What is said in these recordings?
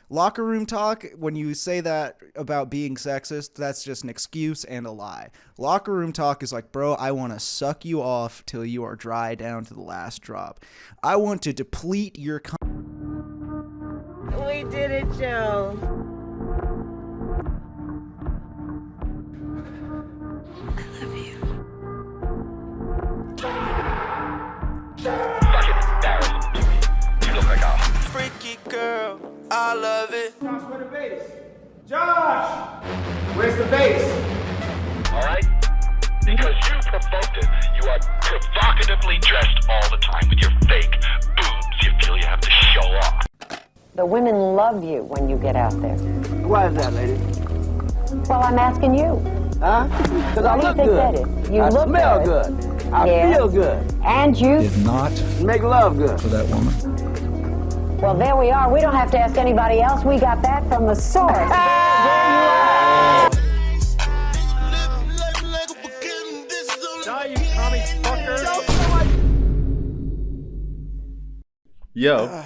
Locker room talk, when you say that about being sexist, that's just an excuse and a lie. Locker room talk is like, bro, I want to suck you off till you are dry down to the last drop. I want to deplete your... We did it, Joe. I love you. Fucking embarrassing to me. You look like a freaky girl. I love it. Josh, where's the bass? Josh! Where's the bass? alright? Because you provoked it. You are provocatively dressed all the time with your fake boobs. You feel you have to show off. The women love you when you get out there. Why is that, lady? Well, I'm asking you. Huh? Because I What do you look think good. that is? You I look smell good. good. I Yeah. feel good. And you? If not Make love good. for that woman. Well, there we are. We don't have to ask anybody else. We got that from the source. There you are. Yo,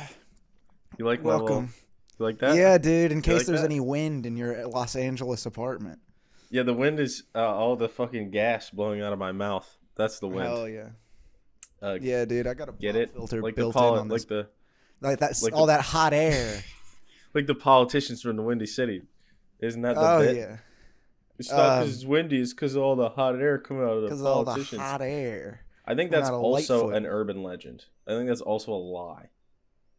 you like my little, Welcome. you like that? Yeah, dude, in You case like there's that? any wind in your Los Angeles apartment. Yeah, the wind is all the fucking gas blowing out of my mouth. That's the wind. Hell yeah. Uh, Yeah, dude, I got a get pop it? filter Like built the in on this. Like that's like all the- that hot air. like the politicians from the Windy City. Isn't that the Oh bit? yeah, It's not because it's windy. It's because of all the hot air coming out of the because of all the politicians. hot air. I think coming that's out of also Lightfoot. an urban legend. I think that's also a lie.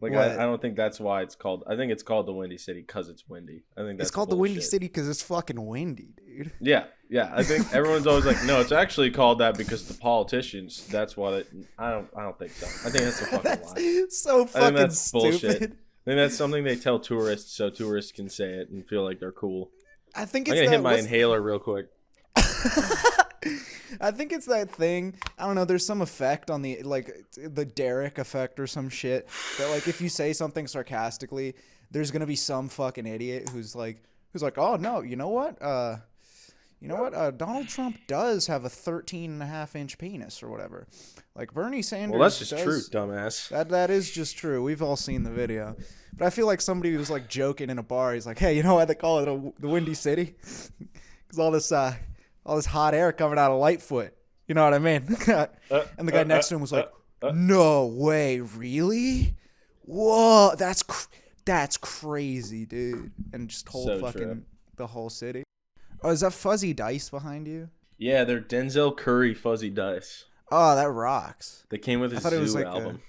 Like What? I don't think that's why it's called. I think it's called the Windy City because it's windy. I think that's It's called the Windy bullshit. City because it's fucking windy, dude. Yeah. I think everyone's always like, no, it's actually called that because the politicians. That's why. I don't think so. I think that's a fucking That's lie. so I fucking think that's stupid. bullshit. I think that's something they tell tourists so tourists can say it and feel like they're cool. I think I'm it's gonna that, hit my inhaler real quick. I think it's that thing. I don't know. There's some effect on the the Derek effect or some shit that like if you say something sarcastically, there's gonna be some fucking idiot who's like, oh no, you know what? Donald Trump does have a 13.5-inch penis or whatever. Like Bernie Sanders. Well, that's just does, true, dumbass. That is just true. We've all seen the video. But I feel like somebody was like joking in a bar. He's like, hey, you know why they call it the Windy City? Because all this hot air coming out of Lightfoot. You know what I mean? And the guy next to him was like, no way, really? Whoa, that's crazy, dude. And just whole So fucking true. the whole city. Oh, is that fuzzy dice behind you? Yeah, they're Denzel Curry fuzzy dice. Oh, that rocks. They came with I his thought it was Zoo like album.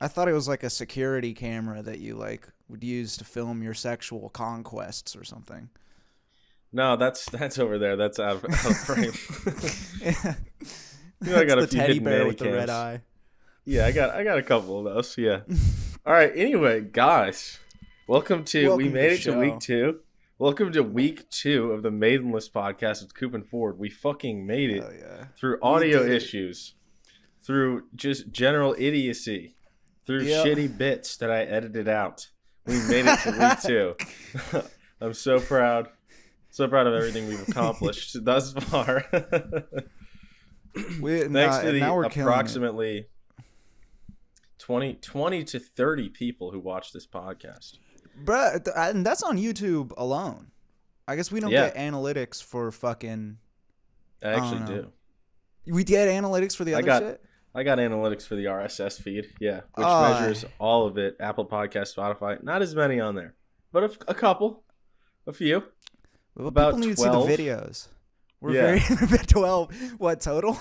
I thought it was like a security camera that you like would use to film your sexual conquests or something. No, that's over there. That's out of frame. Yeah. You know, I got That's a the few teddy hidden bear with the mannequins. red eye. Yeah, I got a couple of those. Yeah. All right. Anyway, guys, welcome to. Welcome we to made the it to show. week 2. Welcome to week 2 of the Maidenless podcast with Coop and Ford. We fucking made it Oh yeah. through audio did it. issues, through just general idiocy, through Yep. shitty bits that I edited out. We made it to week 2. I'm so proud. So proud of everything we've accomplished thus far. Thanks to the now we're killing it. approximately 20 to 30 people who watch this podcast. Bruh, and that's on YouTube alone. I guess we don't Yeah. get analytics for fucking. I actually don't know. do. We get analytics for the other shit. I got analytics for the RSS feed, yeah, which Oh, measures all of it. Apple Podcast, Spotify, not as many on there, but a couple, a few. Well, about people need 12. to see the videos. We're Yeah. very 12. What total?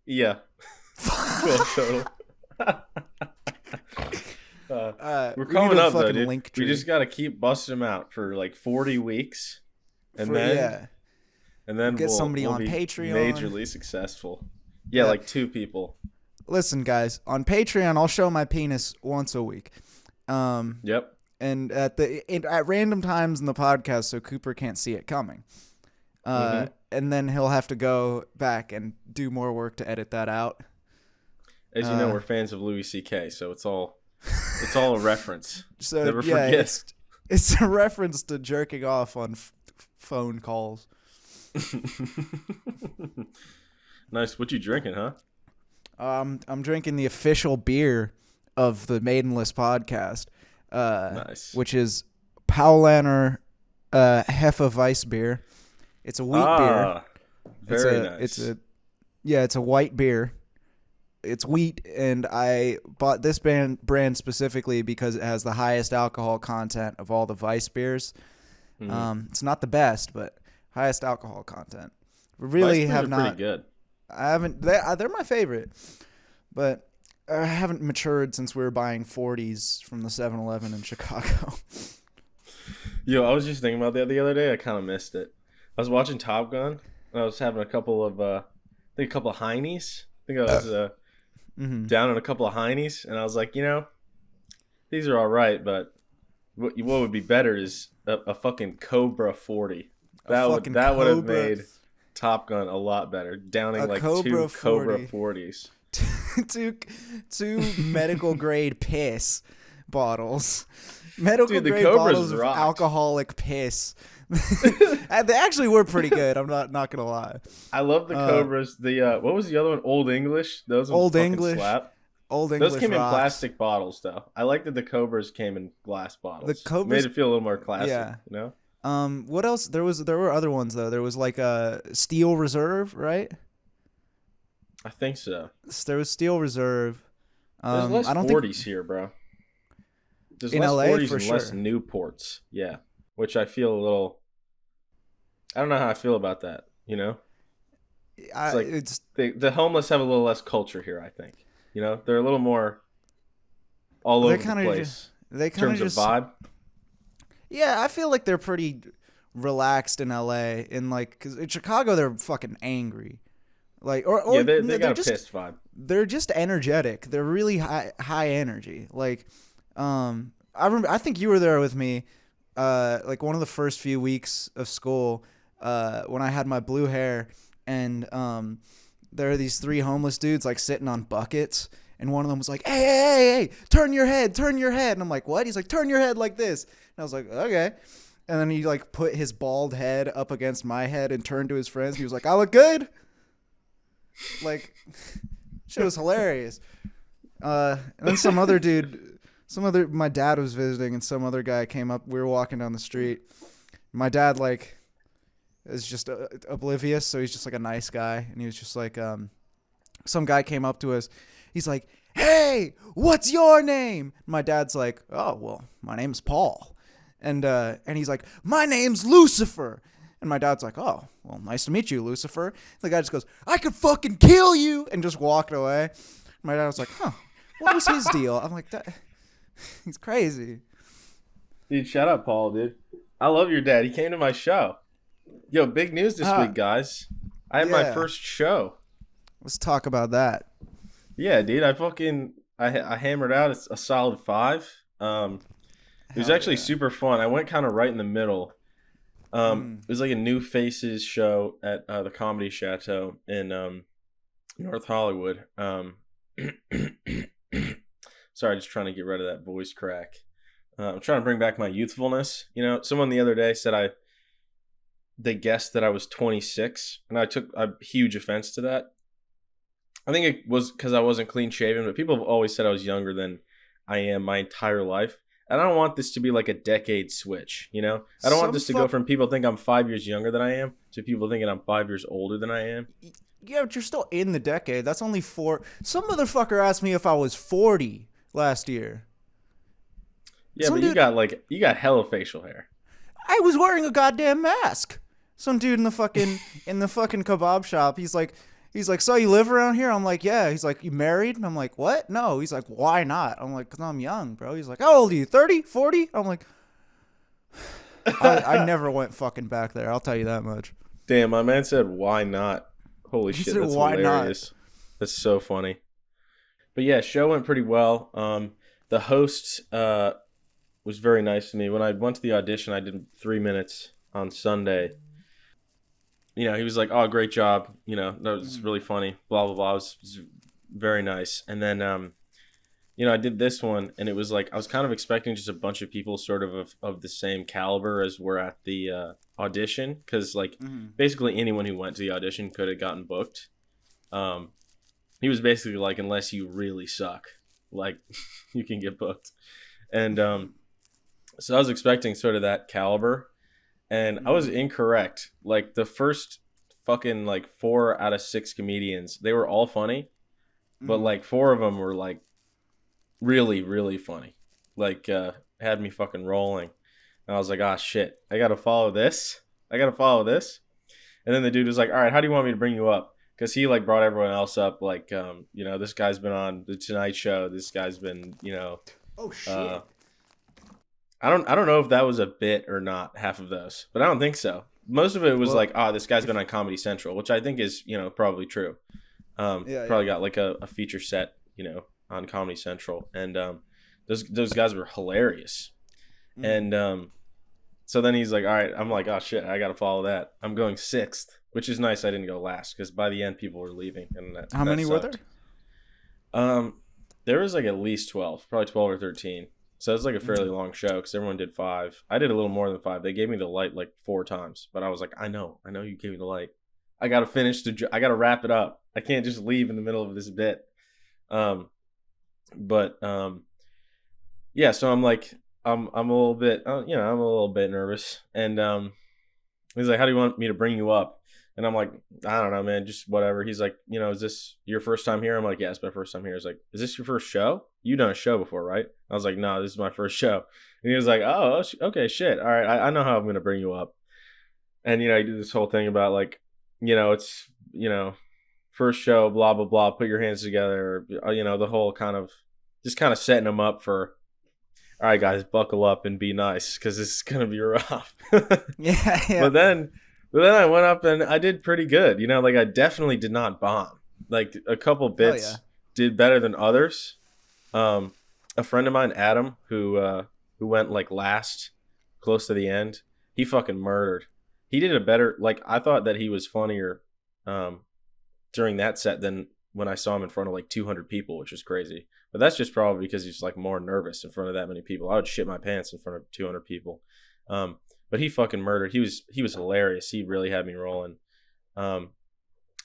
Yeah, 12 total. We're we coming need a up though, fucking dude. link We tree just got to keep busting them out for like 40 weeks, and then Get we'll, somebody we'll on be Patreon. majorly successful. Yeah, Yeah. like 2 people. Listen, guys, on Patreon, I'll show my penis once a week. Yep. And at random times in the podcast, so Cooper can't see it coming. And then he'll have to go back and do more work to edit that out. As you know, we're fans of Louis C.K., so it's all a reference. So Never yeah, forget. it's a reference to jerking off on phone calls. Nice. What you drinking, huh? I'm drinking the official beer of the Maidenless podcast, Nice. which is Paulaner Hefeweiss beer. It's a wheat beer. Very nice. It's a white beer. It's wheat, and I bought this brand specifically because it has the highest alcohol content of all the Weiss beers. It's not the best, but highest alcohol content. Really Weiss have beers are not. pretty good. I haven't. They're my favorite, but I haven't matured since we were buying 40s from the 7-Eleven in Chicago. Yo, I was just thinking about that the other day. I kind of missed it. I was watching Top Gun, and I was having a couple of Heinies. I think I was down in a couple of Heinies, and I was like, these are all right, but what would be better is a fucking Cobra 40. That would have made Top Gun a lot better. Downing like two Cobra 40s. two medical grade piss bottles. Medical grade Cobras bottles of rocked. Alcoholic piss. They actually were pretty good. I'm not gonna lie. I love the Cobras. The what was the other one? Old English. Those ones Old fucking English. slap. Old English. Those came in rocks. plastic bottles, though. I like that the Cobras came in glass bottles. The Cobras made it feel a little more classic. Yeah. You know. What else? There were other ones though. There was like a Steel Reserve, right? I think so. There was Steel Reserve. There's less I don't 40s think here, bro. There's in less LA 40s for and sure. less Newports. Yeah, which I feel a little. I don't know how I feel about that. It's like the homeless have a little less culture here. I think. They're a little more all over the place. They in terms of vibe. Yeah, I feel like they're pretty relaxed in LA, because in Chicago they're fucking angry. They got a pissed vibe. They're just energetic. They're really high energy. I think you were there with me, one of the first few weeks of school, when I had my blue hair, and there are these 3 homeless dudes sitting on buckets, and one of them was like, hey, turn your head, and I'm like, what? He's like, turn your head like this, and I was like, okay. And then he put his bald head up against my head and turned to his friends, and he was like, I look good. Shit was hilarious. And then some other dude, my dad was visiting, and some other guy came up. We were walking down the street. My dad is just oblivious, so he's just a nice guy, and he was just some guy came up to us. He's like, hey, what's your name? My dad's like, oh, well, my name's Paul. And he's like, my name's Lucifer. And my dad's like, oh, well, nice to meet you, Lucifer. The guy just goes, I could fucking kill you, and just walked away. My dad was like, huh, what was his deal? I'm like, he's crazy. Dude, shout out Paul, dude. I love your dad. He came to my show. Yo, big news this week, guys. I had my first show. Let's talk about that. Yeah, dude. I hammered out a solid 5. It was actually super fun. I went kind of right in the middle. It was a New Faces show at the Comedy Chateau in North Hollywood. Sorry, just trying to get rid of that voice crack. I'm trying to bring back my youthfulness. Someone the other day said they guessed that I was 26, and I took a huge offense to that. I think it was because I wasn't clean shaven, but people have always said I was younger than I am my entire life. And I don't want this to be like a decade switch, I don't want this to go from people think I'm 5 years younger than I am to people thinking I'm 5 years older than I am. Yeah, but you're still in the decade. That's only 4. Some motherfucker asked me if I was 40 last year. Yeah, but you got hella facial hair. I was wearing a goddamn mask. Some dude in the fucking kebab shop, he's like, so you live around here? I'm like, yeah. He's like, you married? And I'm like, what? No. He's like, why not? I'm like, because I'm young, bro. He's like, how old are you? 30? 40? I'm like, I never went fucking back there. I'll tell you that much. Damn, my man said, why not? Holy shit, that's hilarious. That's so funny. But yeah, show went pretty well. The host was very nice to me. When I went to the audition, I did 3 minutes on Sunday. He was like, oh, great job. That was really funny. Blah, blah, blah. It was very nice. And then, I did this one, and it was I was kind of expecting just a bunch of people sort of the same caliber as were at the audition. Because, basically anyone who went to the audition could have gotten booked. He was basically like, unless you really suck, you can get booked. And So I was expecting sort of that caliber, and I was incorrect. Like the first fucking like 4 out of 6 comedians, they were all funny, but like 4 of them were like really, really funny. Like had me fucking rolling. And I was like, ah, shit, I gotta follow this. I gotta follow this. And then the dude was like, all right, how do you want me to bring you up? Because he like brought everyone else up. Like, this guy's been on the Tonight Show. This guy's been, Oh shit. I don't know if that was a bit or not, half of those, but I don't think so. Most of it was like, this guy's been on Comedy Central, which I think is, probably true. Probably got like a feature set, on Comedy Central, and those guys were hilarious. And so then he's like, all right, I'm like, oh shit, I got to follow that. I'm going 6th, which is nice. I didn't go last because by the end people were leaving. And how many were there? There was like at least 12, probably 12 or 13. So it's like a fairly long show because everyone did 5. I did a little more than 5. They gave me the light like 4 times, but I was like, I know you gave me the light. I got to finish I got to wrap it up. I can't just leave in the middle of this bit. Yeah, so I'm like, I'm a little bit, I'm a little bit nervous. And he's like, how do you want me to bring you up? And I'm like, I don't know, man, just whatever. He's like, is this your first time here? I'm like, yeah, it's my first time here. He's like, is this your first show? You've done a show before, right? I was like, no, this is my first show. And he was like, oh, okay, shit. All right, I know how I'm going to bring you up. And, he did this whole thing about like, it's, first show, blah, blah, blah, put your hands together, the whole kind of setting them up for, all right, guys, buckle up and be nice because this is going to be rough. Yeah. But then I went up and I did pretty good. Like I definitely did not bomb. Like a couple bits did better than others. A friend of mine, Adam, who went like last, close to the end, he fucking murdered. He did a better, like I thought that he was funnier during that set than when I saw him in front of like 200 people, which was crazy. But that's just probably because he's like more nervous in front of that many people. I would shit my pants in front of 200 people. But he fucking murdered. He was hilarious. He really had me rolling. And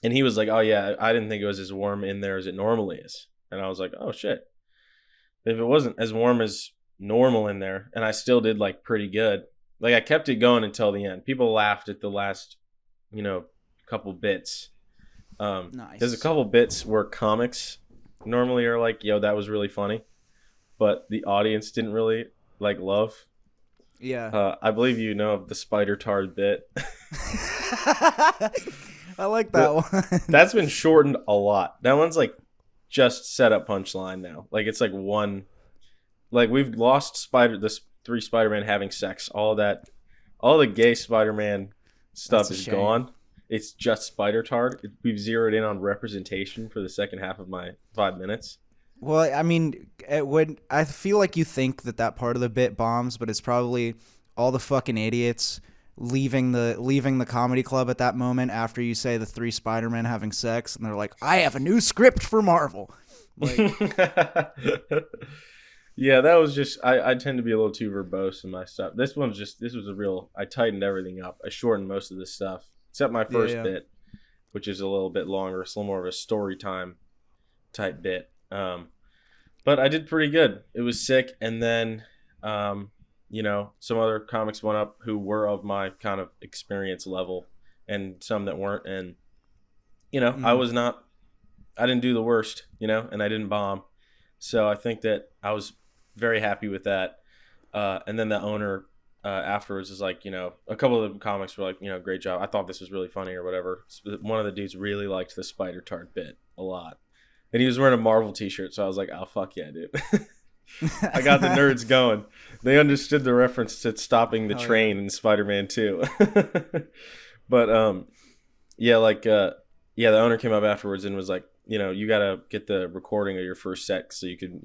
he was like, oh yeah, I didn't think it was as warm in there as it normally is. And I was like, oh shit. If it wasn't as warm as normal in there, and I still did like pretty good. Like I kept it going until the end. People laughed at the last, couple bits. Nice. There's a couple bits where comics normally are like, yo, that was really funny. But the audience didn't really like love. Yeah. I believe you know of the spider tard bit. I like that one. That's been shortened a lot. That one's like just set up punchline now. Like it's like one, like we've lost the 3 Spider-Man having sex. All the gay Spider-Man stuff is gone. It's just spider tard. We've zeroed in on representation for the second half of my 5 minutes. Well, I mean, I feel like you think that part of the bit bombs, but it's probably all the fucking idiots leaving the comedy club at that moment after you say the 3 Spider-Men having sex, and they're like, I have a new script for Marvel. Like, yeah, that was just I tend to be a little too verbose in my stuff. This was a real, I tightened everything up. I shortened most of this stuff except my first bit, which is a little bit longer. It's a little more of a story time type bit. But I did pretty good. It was sick. And then, some other comics went up who were of my kind of experience level and some that weren't. And, I didn't do the worst, and I didn't bomb. So I think that I was very happy with that. And then the owner afterwards is like, a couple of the comics were like, great job. I thought this was really funny or whatever. One of the dudes really liked the spider tart bit a lot. And he was wearing a Marvel t-shirt, so I was like, oh, fuck yeah, dude. I got the nerds going. They understood the reference to stopping the train in Spider-Man 2. But, the owner came up afterwards and was like, you got to get the recording of your first set so you can,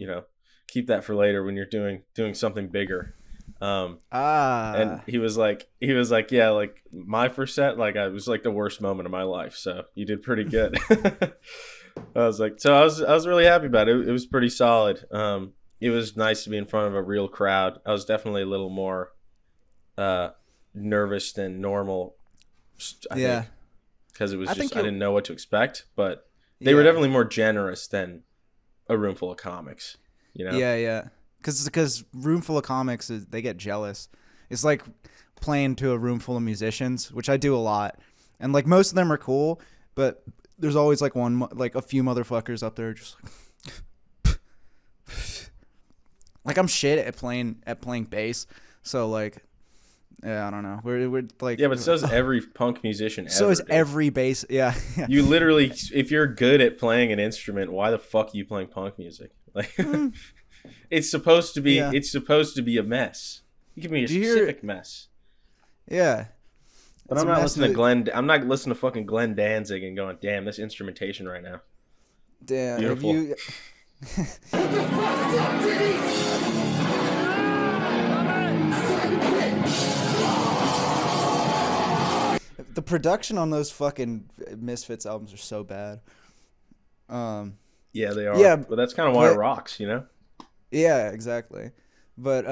keep that for later when you're doing something bigger. And he was like, yeah, like my first set, like I was like the worst moment of my life. So you did pretty good. I was like, so I was really happy about it. It was pretty solid. It was nice to be in front of a real crowd. I was definitely a little more nervous than normal. I think, because it was I didn't know what to expect, but they were definitely more generous than a room full of comics. Yeah. because room full of comics, they get jealous. It's like playing to a room full of musicians, which I do a lot, and like most of them are cool, but there's always like a few motherfuckers up there just like I'm shit at playing bass, so like. Yeah, I don't know. We're like yeah, but so is every punk musician. So ever, is dude. every bass. Yeah. You literally, if you're good at playing an instrument, why the fuck are you playing punk music? Like, it's supposed to be. Yeah. It's supposed to be a mess. You can be a specific mess. Yeah. But I'm not listening to Glenn. I'm not listening to fucking Glenn Danzig and going, "Damn, this instrumentation right now." Damn. Beautiful. The production on those fucking Misfits albums are so bad. Yeah, they are. Yeah, but that's kind of why it rocks, you know? Yeah, exactly. But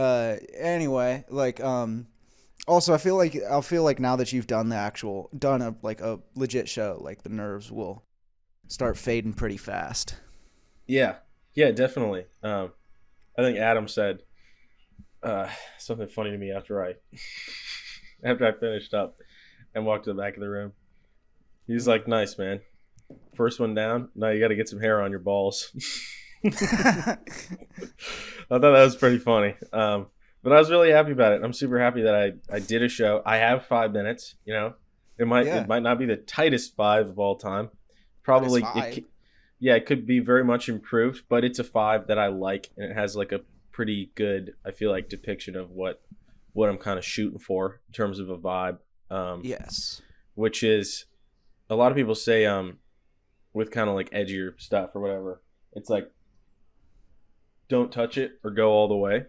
anyway, like also I feel like now that you've done a legit show, like the nerves will start fading pretty fast. Yeah. Yeah, definitely. I think Adam said something funny to me after I finished up and walked to the back of the room. He's like, "Nice, man. First one down. Now you got to get some hair on your balls." I thought that was pretty funny. But I was really happy about it. I'm super happy that I did a show. I have 5 minutes. You know, it might not be the tightest 5 of all time. Probably, it could be very much improved, but it's a 5 that I like, and it has like a pretty good, I feel like, depiction of what I'm kind of shooting for in terms of a vibe. Yes. Which is, a lot of people say, with kind of like edgier stuff or whatever, it's like, don't touch it or go all the way.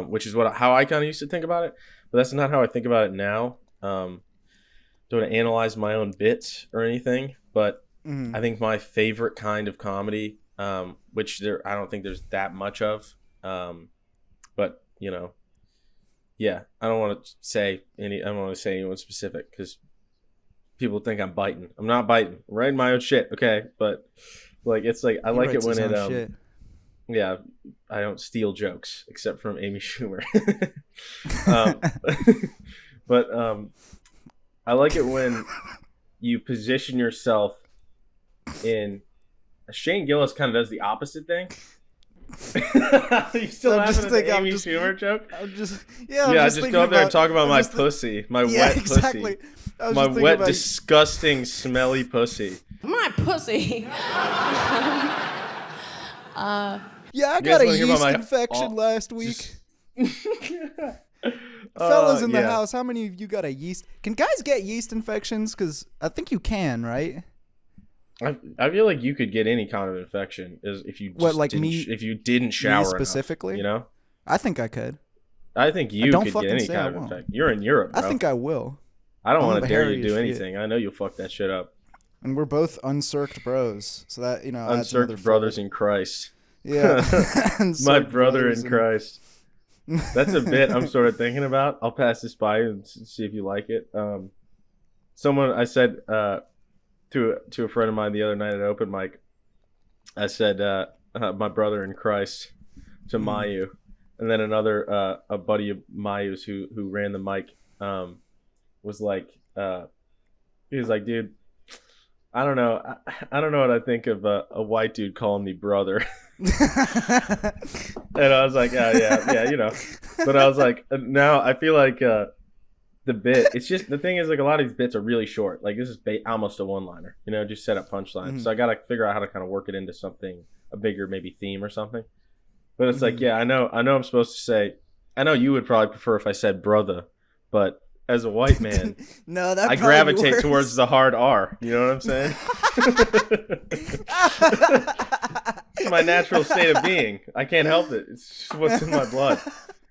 Which is how I kind of used to think about it, but that's not how I think about it now. Don't analyze my own bits or anything, but I think my favorite kind of comedy, which I don't think there's that much of, but you know, yeah, I don't want to say anyone specific because people think I'm biting. I'm not biting. I'm writing my own shit, okay? But like, it's like I like it when it shit. Yeah, I don't steal jokes except from Amy Schumer. But I like it when you position yourself in. Shane Gillis kind of does the opposite thing. You still having an Amy Schumer joke? Just go up there and talk about my pussy, my wet exactly. pussy, my wet, disgusting, smelly pussy. My pussy. Yeah, I got a yeast infection last week. Fellas in the house, how many of you got a yeast? Can guys get yeast infections? Because I think you can, right? I feel like you could get any kind of infection if you if you didn't shower specifically. Enough, you know, I think I could. I think you could get any kind of infection. You're in Europe, bro. I think I will. I don't want to dare you to do anything. I know you'll fuck that shit up. And we're both uncirced bros, so that uncirced brothers in Christ. Yeah, my brother in Christ. That's a bit I'm sort of thinking about. I'll pass this by and see if you like it. I said to a friend of mine the other night at open mic, I said my brother in Christ to Mayu, and then another a buddy of Mayu's who ran the mic was like he was like, dude, I don't know what I think of a white dude calling me brother. And I was like, yeah, you know. But I was like, now I feel like the bit, it's just, the thing is, like, a lot of these bits are really short. Like, this is almost a one-liner, you know, just set up punchline. So I got to figure out how to kind of work it into something, a bigger maybe theme or something. But it's like, yeah, I know I'm supposed to say, I know you would probably prefer if I said brother, but as a white man, no, that I gravitate towards the hard R. You know what I'm saying? It's my natural state of being. I can't help it. It's just what's in my blood.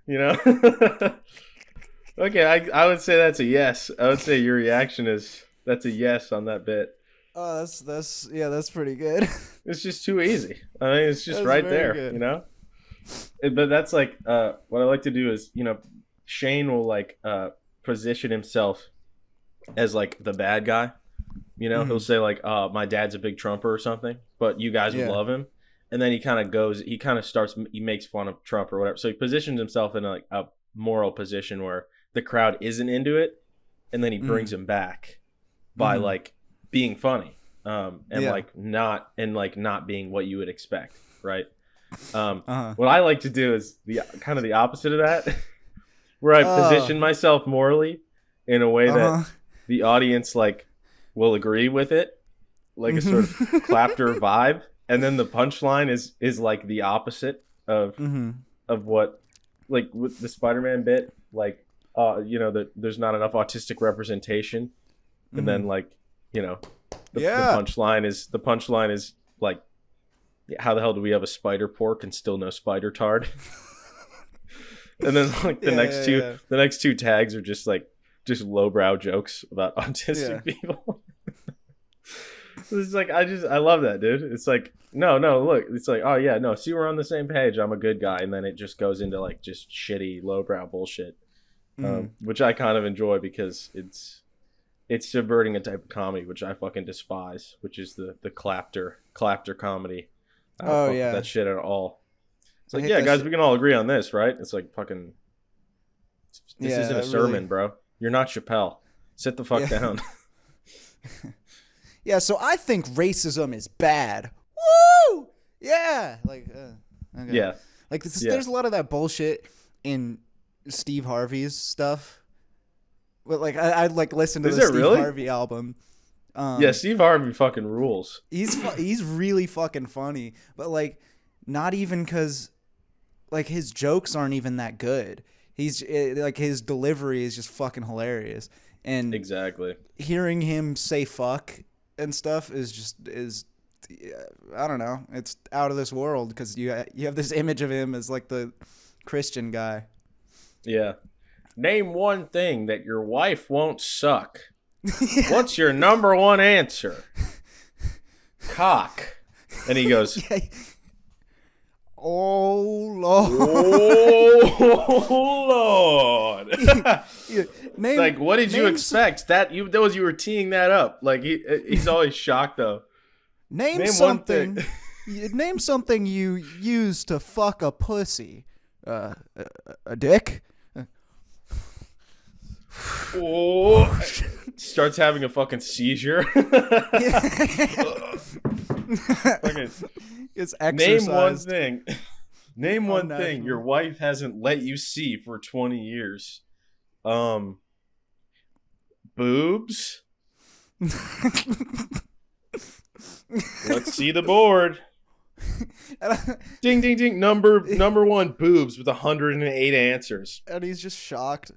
You know? Okay, I would say that's a yes. I would say your reaction is that's a yes on that bit. Oh, that's pretty good. It's just too easy. I mean, it's just right there, good. You know? But that's like what I like to do is, you know, Shane will like position himself as like the bad guy. You know, he'll say like, my dad's a big Trumper or something, but you guys would love him. and then he kind of starts, he makes fun of Trump or whatever. So he positions himself in like a moral position where the crowd isn't into it, and then he brings him back by like being funny, and like not being what you would expect, right? What I like to do is the kind of the opposite of that, where I position myself morally in a way that the audience like will agree with it, like a sort of clapter vibe, and then the punchline is like the opposite of what, like with the Spider-Man bit, like you know, that there's not enough autistic representation, and then like, you know, the punchline is like, how the hell do we have a spider pork and still no spider tard? And then like the next two tags are just lowbrow jokes about autistic people. It's like, I love that, dude. It's like, no, look, it's like, oh yeah, no, see, we're on the same page. I'm a good guy, and then it just goes into like just shitty lowbrow bullshit, which I kind of enjoy because it's subverting a type of comedy which I fucking despise, which is the clapter comedy. I don't fuck with that shit at all. It's like, yeah, guys, we can all agree on this, right? It's like, fucking, this isn't a sermon, really, bro. You're not Chappelle. Sit the fuck down. Yeah, so I think racism is bad. Woo! Yeah, like, okay. Yeah, like there's a lot of that bullshit in Steve Harvey's stuff. But like, I like listen to the Steve Harvey album. Yeah, Steve Harvey fucking rules. He's really fucking funny, but like, not even because like his jokes aren't even that good. He's like, his delivery is just fucking hilarious, and exactly hearing him say fuck and stuff is I don't know, it's out of this world because you have this image of him as like the Christian guy. Yeah. Name one thing that your wife won't suck. What's your number one answer? Cock. And he goes, oh Lord. Oh Lord. Like, what did you expect? You were teeing that up. Like, he's always shocked though. Name something. Name something you use to fuck a pussy. A dick. Oh, starts having a fucking seizure. It's exercise. Name one thing your wife hasn't let you see for 20 years. Boobs. Let's see the board. Ding ding ding. Number one, boobs, with 108 answers. And he's just shocked.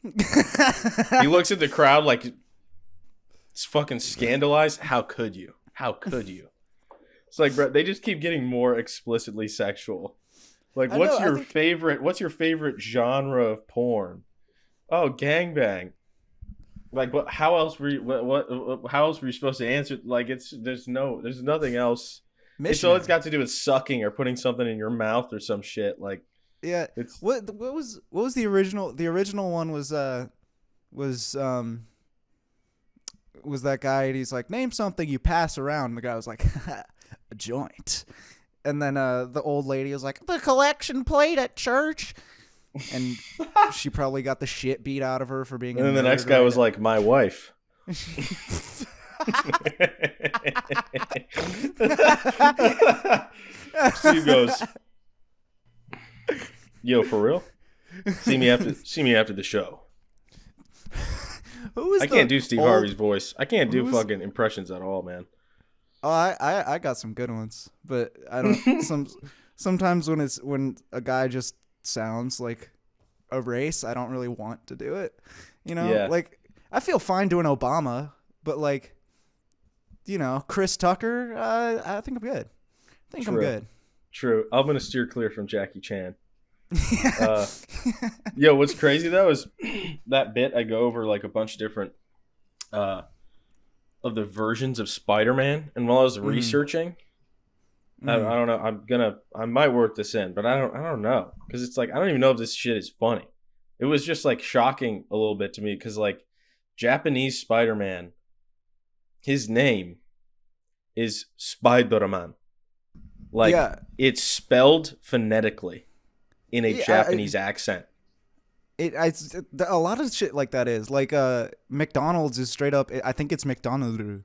He looks at the crowd like it's fucking scandalized. How could you? It's like, bro, they just keep getting more explicitly sexual. Like, what's your favorite genre of porn? Oh, gangbang. Like, what? How else were you? How else were you supposed to answer? Like, there's nothing else. It's all it's got to do with sucking or putting something in your mouth or some shit. Like, yeah. What was the original? The original one was that guy, and he's like, name something you pass around. And the guy was like, a joint. And then the old lady was like, the collection plate at church. And she probably got the shit beat out of her for being. And then the next guy was like, my wife. Steve goes, yo, for real? See me after the show. I can't do Steve Harvey's voice. I can't do fucking impressions at all, man. Oh, I got some good ones, but I don't. Sometimes when a guy just sounds like a race, I don't really want to do it. You know, yeah. Like, I feel fine doing Obama, but like, you know, Chris Tucker, I think I'm good. I'm good. True. I'm gonna steer clear from Jackie Chan. Yo, what's crazy though is that bit I go over like a bunch of different of the versions of Spider-Man, and while I was researching, I don't know. I might work this in, but I don't know, because it's like, I don't even know if this shit is funny. It was just like shocking a little bit to me, because like Japanese Spider-Man, his name is Spider-Man. Like, Yeah. it's spelled phonetically in a Japanese accent. A lot of shit like that is like McDonald's is straight up. I think it's McDonald's.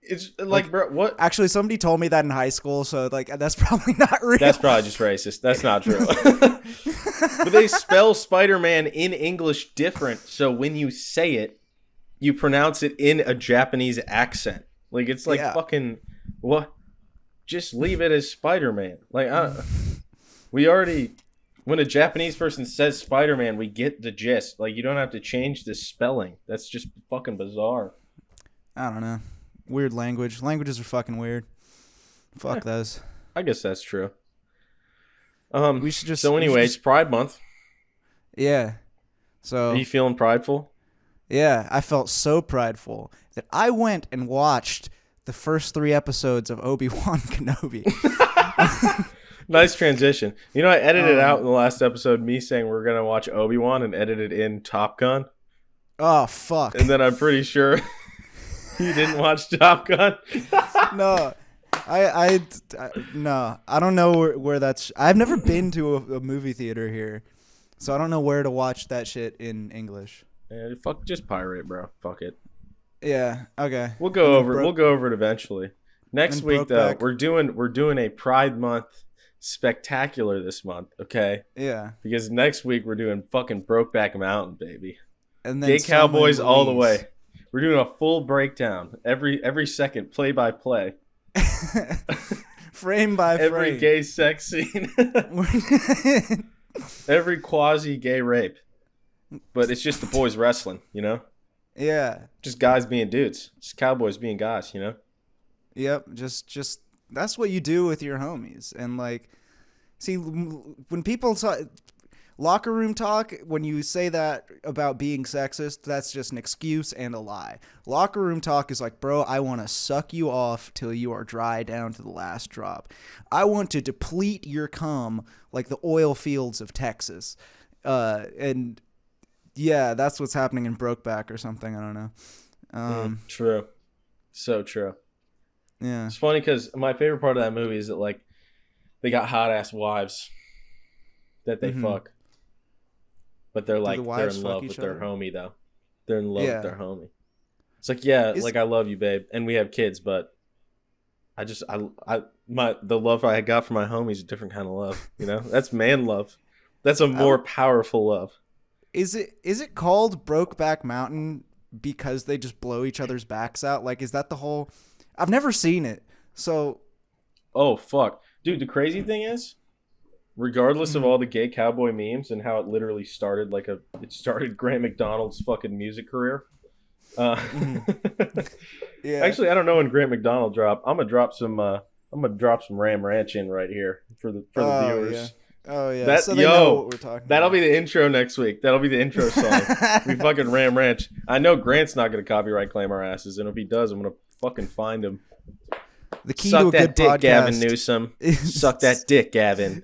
It's like, bro, what? Actually, somebody told me that in high school, so like that's probably not real. That's probably just racist. That's not true. But they spell Spider-Man in English different, so when you say it, you pronounce it in a Japanese accent. Like, it's like fucking what? Just leave it as Spider-Man. Like, we already, when a Japanese person says Spider-Man, we get the gist. Like, you don't have to change the spelling. That's just fucking bizarre. I don't know. Weird language. Languages are fucking weird. Fuck those. I guess that's true. We should just. So anyway, it's Pride Month. Yeah. So. Are you feeling prideful? Yeah, I felt so prideful that I went and watched the first 3 episodes of Obi-Wan Kenobi. Nice transition. You know, I edited out in the last episode me saying we're gonna watch Obi-Wan and edited in Top Gun. Oh fuck! And then I'm pretty sure you didn't watch Top Gun. No, no, I don't know where that's. I've never been to a movie theater here, so I don't know where to watch that shit in English. Yeah, fuck, just pirate it, bro. Fuck it. Yeah. Okay. We'll go over it eventually. Next week though, we're doing a Pride Month spectacular this month, okay? Yeah. Because next week we're doing fucking Brokeback Mountain, baby. And then Gay Cowboys all the way. We're doing a full breakdown every second, play by play, frame by frame. Every gay sex scene, every quasi gay rape. But it's just the boys wrestling, you know? Yeah. Just guys being dudes. Just cowboys being guys, you know? Yep. Just that's what you do with your homies. And like, see, when people talk locker room talk, when you say that about being sexist, that's just an excuse and a lie. Locker room talk is like, bro, I want to suck you off till you are dry down to the last drop. I want to deplete your cum like the oil fields of Texas. And yeah, that's what's happening in Brokeback or something. I don't know. True. So true. Yeah. It's funny because my favorite part of that movie is that, like, they got hot ass wives that they fuck. But they're like, they're in love with their homie, though. They're in love with their homie. It's like, like, I love you, babe. And we have kids, but the love I got for my homie is a different kind of love. You know? That's man love. That's a more powerful love. Is it called Brokeback Mountain because they just blow each other's backs out? Like, is that the whole... I've never seen it, so... Oh, fuck. Dude, the crazy thing is, regardless of all the gay cowboy memes and how it literally started it started Grant McDonald's fucking music career. Yeah. Actually, I don't know when Grant McDonald dropped. I'm gonna drop some Ram Ranch in right here for the viewers. Yeah. Oh yeah. So they know what we're talking that'll about. be the intro next week. That'll be the intro song. We fucking Ram Ranch. I know Grant's not gonna copyright claim our asses, and if he does, I'm gonna fucking find him. The key Suck to a that good dick, podcast. Gavin Newsom. Suck that dick, Gavin.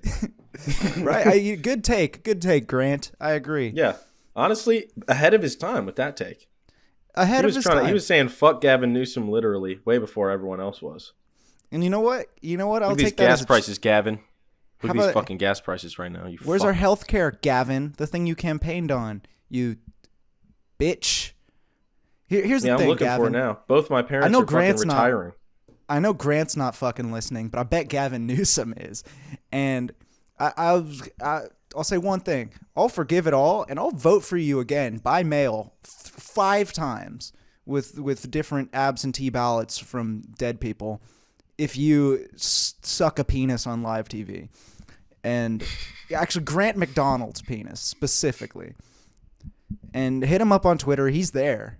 Right. Good take, Grant. I agree. Yeah. Honestly, ahead of his time with that take. Ahead of his time. He was saying fuck Gavin Newsom literally way before everyone else was. And you know what? I'll Look at take these that gas as prices, Gavin. Look at How these about- fucking gas prices right now. Where's our health care, Gavin? The thing you campaigned on, you bitch. Here's the Yeah, thing, I'm looking Gavin. for it now. Both my parents know are Grant's fucking not- retiring. I know Grant's not fucking listening, but I bet Gavin Newsom is. And I'll say one thing. I'll forgive it all, and I'll vote for you again by mail 5 times with different absentee ballots from dead people if you suck a penis on live TV. And actually, Grant McDonald's penis specifically. And hit him up on Twitter. He's there.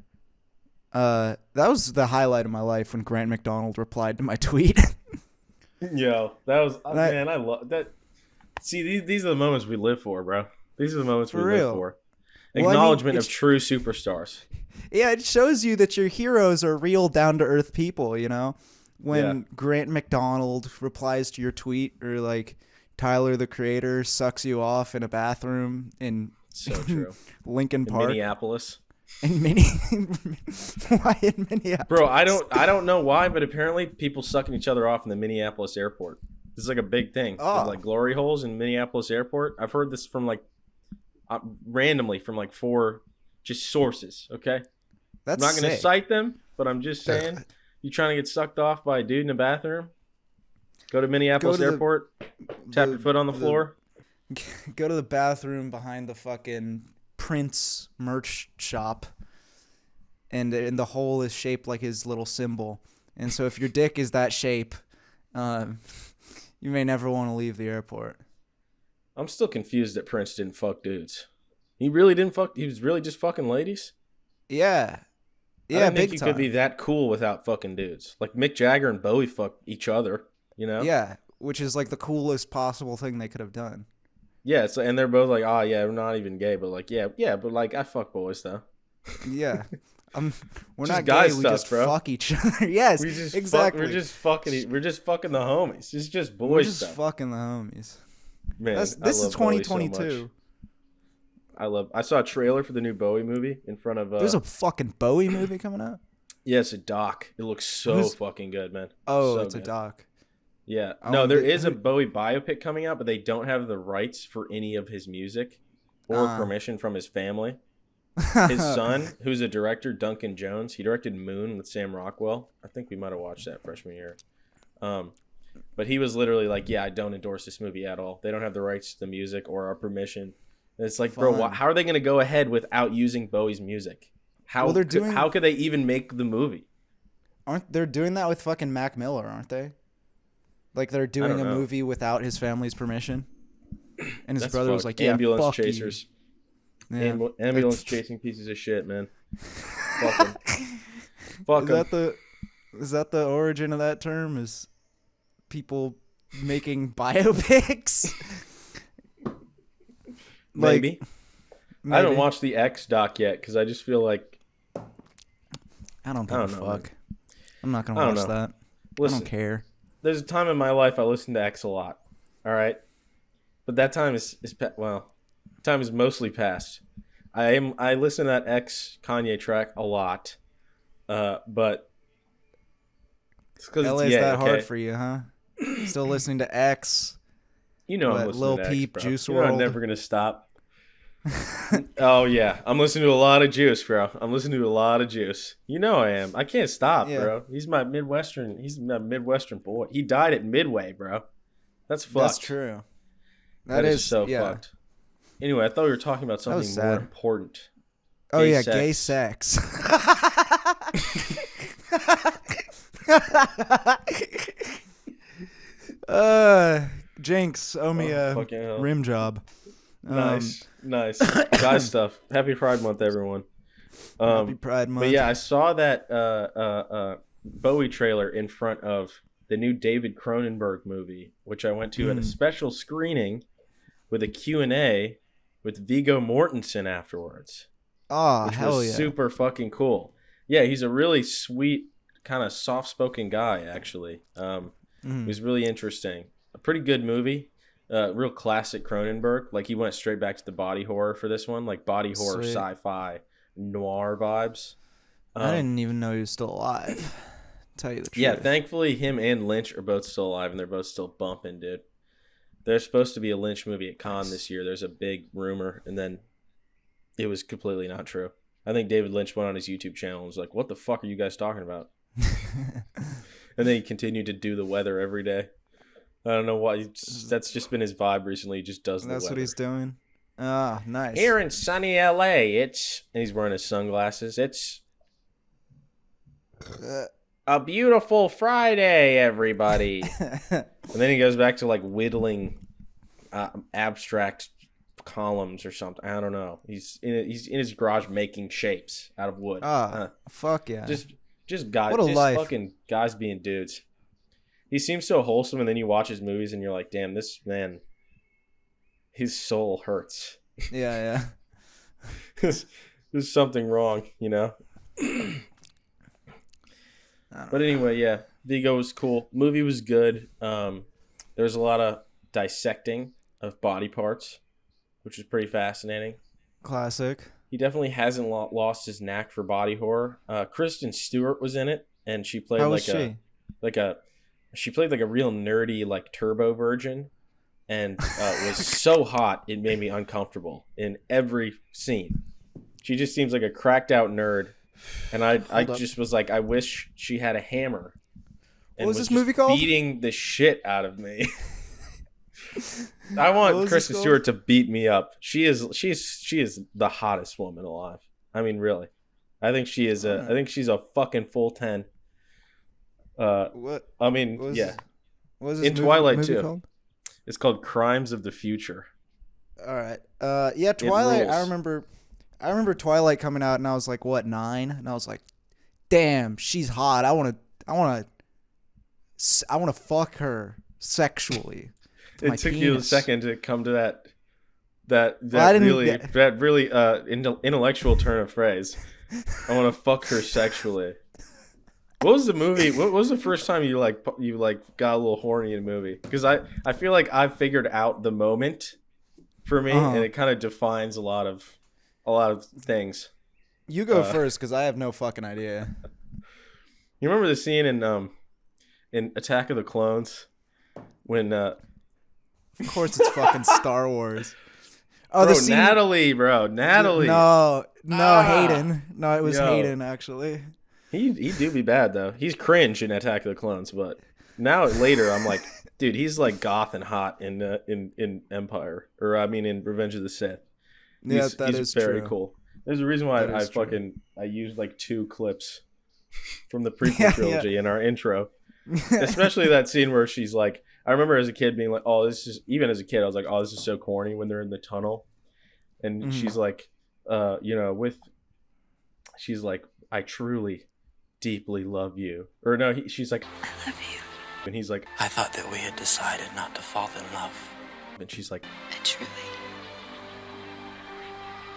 That was the highlight of my life when Grant McDonald replied to my tweet. Yo, that was man. I love that. See, these are the moments we live for, bro. These are the moments we live for. Acknowledgement of true superstars. Yeah, it shows you that your heroes are real, down to earth people. You know, when Grant McDonald replies to your tweet, or like Tyler the Creator sucks you off in a bathroom in Lincoln Park, Minneapolis. Why in Minneapolis? Bro, I don't know why, but apparently people sucking each other off in the Minneapolis airport. This is like a big thing. Oh. Like glory holes in Minneapolis airport. I've heard this from like randomly from like 4 just sources. Okay, That's I'm not going to sick. cite them, but I'm just saying, you trying to get sucked off by a dude in a bathroom? Go to Minneapolis Go to airport. Tap your foot on the floor. Go to the bathroom behind the fucking Prince merch shop, and the hole is shaped like his little symbol. And so if your dick is that shape, you may never want to leave the airport. I'm still confused that Prince didn't fuck dudes. He really didn't fuck. He was really just fucking ladies. Yeah, I yeah, didn't big think you time. could be that cool without fucking dudes. Like Mick Jagger and Bowie fuck each other. You know? Yeah, which is like the coolest possible thing they could have done. Yeah. So and they're both like, oh yeah, we're not even gay, but like, yeah, but like I fuck boys though. Yeah. We're Just not guy gay. We stuff, just bro. fuck each other. Yes, We just exactly. we're just fucking the homies. It's just boy We're just stuff. fucking the homies. Man, This I is love Bowie so 2022. much. I saw a trailer for the new Bowie movie in front of. There's a fucking Bowie movie coming out. Yeah, it's a doc. It looks so fucking good, man. Oh, So it's a good. doc. Yeah. I No, wonder- there is a Bowie biopic coming out, but they don't have the rights for any of his music or permission from his family. His son, who's a director, Duncan Jones, he directed Moon with Sam Rockwell. I think we might have watched that freshman year. But he was literally like, yeah, I don't endorse this movie at all. They don't have the rights to the music or our permission. And it's like, bro, Fun. how are they going to go ahead without using Bowie's music? How, Well, they're doing- how could they even make the movie? Aren't they doing that with fucking Mac Miller? Aren't they? Like they're doing a don't know. movie without his family's permission. And his That's brother was fucked. like, "Yeah, ambulance fuck chasers. you." Yeah. Ambulance It's- chasing pieces of shit, man. Fuck 'em. Fuck 'em. Is that the origin of that term? Is people making biopics? Maybe. I haven't maybe. watched the X doc yet because I just feel like I don't give I a don't know, fuck. I'm not I gonna don't watch know. that. Listen, I don't care. there's a time in my life I listened to X a lot. All right, but that time time is mostly past. I listen to that X Kanye track a lot, but it's because LA's it's that hard for you, huh? Still listening to X. You know I'm What, listening Lil to X, Peep, bro. Juice You know I'm WRLD? never gonna stop. Oh yeah, I'm listening to a lot of Juice, bro. I'm listening to a lot of Juice. You know I am. I can't stop, Yeah. bro. He's my Midwestern boy. He died at Midway, bro. That's fucked. That's true. That is so yeah. fucked. Anyway, I thought we were talking about That was something more sad. important. Oh Gay yeah, sex. gay sex. Jinx, owe me Oh, a fucking hell. rim job. Nice. Guy stuff. Happy Pride Month, everyone. Happy Pride Month. But yeah, I saw that Bowie trailer in front of the new David Cronenberg movie, which I went to at a special screening with a Q&A with Viggo Mortensen afterwards, Oh, which hell was yeah. super fucking cool. Yeah, he's a really sweet, kind of soft-spoken guy, actually. It was really interesting. A pretty good movie. Real classic Cronenberg. Like, he went straight back to the body horror for this one, like body horror, Sweet. sci-fi, noir vibes. I didn't even know he was still alive. Tell you the truth. Yeah, thankfully him and Lynch are both still alive, and they're both still bumping, dude. There's supposed to be a Lynch movie at Cannes this year. There's a big rumor, and then it was completely not true. I think David Lynch went on his YouTube channel and was like, what the fuck are you guys talking about? And then he continued to do the weather every day. I don't know why. That's just been his vibe recently. He just does the That's weather. what he's doing. Ah, nice. Here in sunny LA, and he's wearing his sunglasses. It's a beautiful Friday, everybody. And then he goes back to like whittling abstract columns or something. I don't know. He's in his garage making shapes out of wood. Fuck yeah. Just guys. What a just life. fucking guys being dudes. He seems so wholesome, and then you watch his movies, and you're like, damn, this man, his soul hurts. Yeah. There's something wrong, you know. But anyway, yeah, Vigo was cool. Movie was good. There was a lot of dissecting of body parts, which is pretty fascinating. Classic. He definitely hasn't lost his knack for body horror. Kristen Stewart was in it, and she played How like was she? like a she played like a real nerdy like turbo virgin, and was so hot it made me uncomfortable in every scene. She just seems like a cracked out nerd, and I just was like, I wish she had a hammer. What was this movie called? Beating the shit out of me. I want Kristen Stewart to beat me up. She is the hottest woman alive. I mean, really. I think she is I think she's a fucking full 10. What? I mean, yeah. What was this in Twilight movie too. called? It's called Crimes of the Future. All right. Yeah, Twilight. I remember Twilight coming out, and I was like, what, 9? And I was like, damn, she's hot. I want to fuck her sexually. It took you a second to come to that really intellectual turn of phrase. I want to fuck her sexually. What was the movie? What was the first time you got a little horny in a movie? Because I feel like I've figured out the moment for me, and it kind of defines a lot of things. You go first, because I have no fucking idea. You remember the scene in Attack of the Clones when of course it's fucking Star Wars. Oh, bro, Natalie. No, Hayden. No, it was Hayden actually. He do be bad though. He's cringe in Attack of the Clones, but now later I'm like, dude, he's like goth and hot in Empire, or I mean in Revenge of the Sith. He's very true. Cool. There's a reason why I used like 2 clips from the prequel trilogy in our intro, especially that scene where she's like, I remember as a kid being like, oh, this is, even as a kid I was like, oh, this is so corny when they're in the tunnel, and she's like, she's like, I truly, deeply love you, or no, she's like, I love you. and he's like, I thought that we had decided not to fall in love. and she's like, I truly,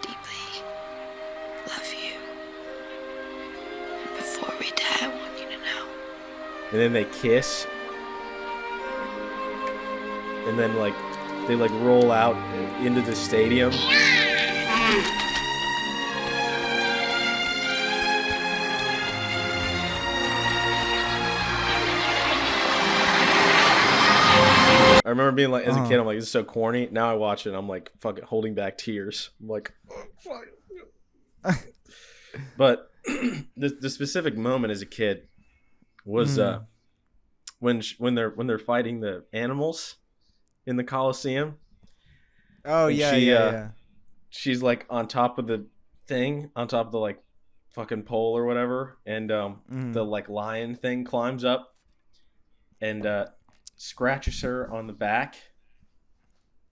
deeply love you. And before we die, I want you to know. and then they kiss, and then like they like roll out into the stadium. I remember being like, as a kid, I'm like, this is so corny. Now I watch it, and I'm like, fucking holding back tears. I'm like, oh, fuck. But the specific moment as a kid was when they're fighting the animals in the Coliseum. Oh, yeah. She's like on top of the thing, on top of the like fucking pole or whatever, and the like lion thing climbs up and scratches her on the back,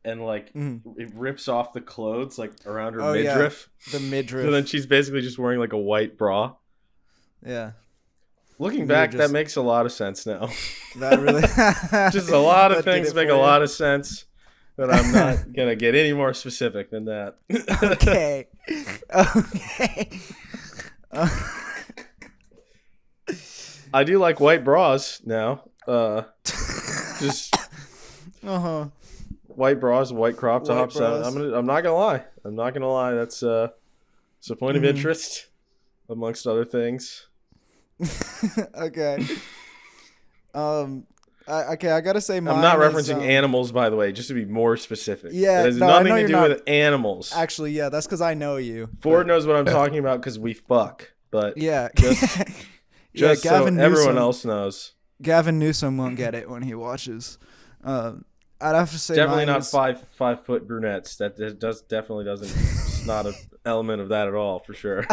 and like it rips off the clothes like around her midriff. Yeah. The midriff. So then she's basically just wearing like a white bra. Yeah. Looking back, that makes a lot of sense now. That really just a lot of things make a lot of sense. But I'm not gonna get any more specific than that. Okay. I do like white bras now. Just white bras, white crop tops. I'm not gonna lie. That's a point of interest, amongst other things. Okay. I gotta say, mine I'm not referencing animals, by the way, just to be more specific. Yeah, it has nothing to do with animals. Actually, yeah, that's because I know you. Ford knows what I'm talking about because we fuck. But yeah, just so everyone else knows. Gavin Newsom won't get it when he watches. I'd have to say definitely not 5 foot brunettes. That definitely doesn't. It's not an element of that at all, for sure.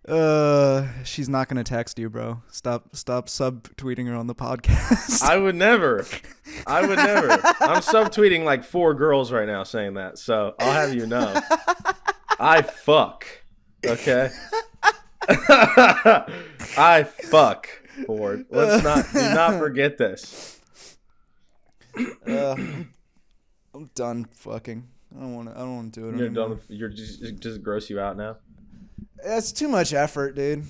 Yeah. She's not gonna text you, bro. Stop subtweeting her on the podcast. I would never. I'm subtweeting like 4 girls right now saying that, so I'll have you know. I fuck. Okay. I fuck, Ford. Do not forget this. I'm done fucking. I don't want to do it anymore. You're just gross you out now. That's too much effort, dude.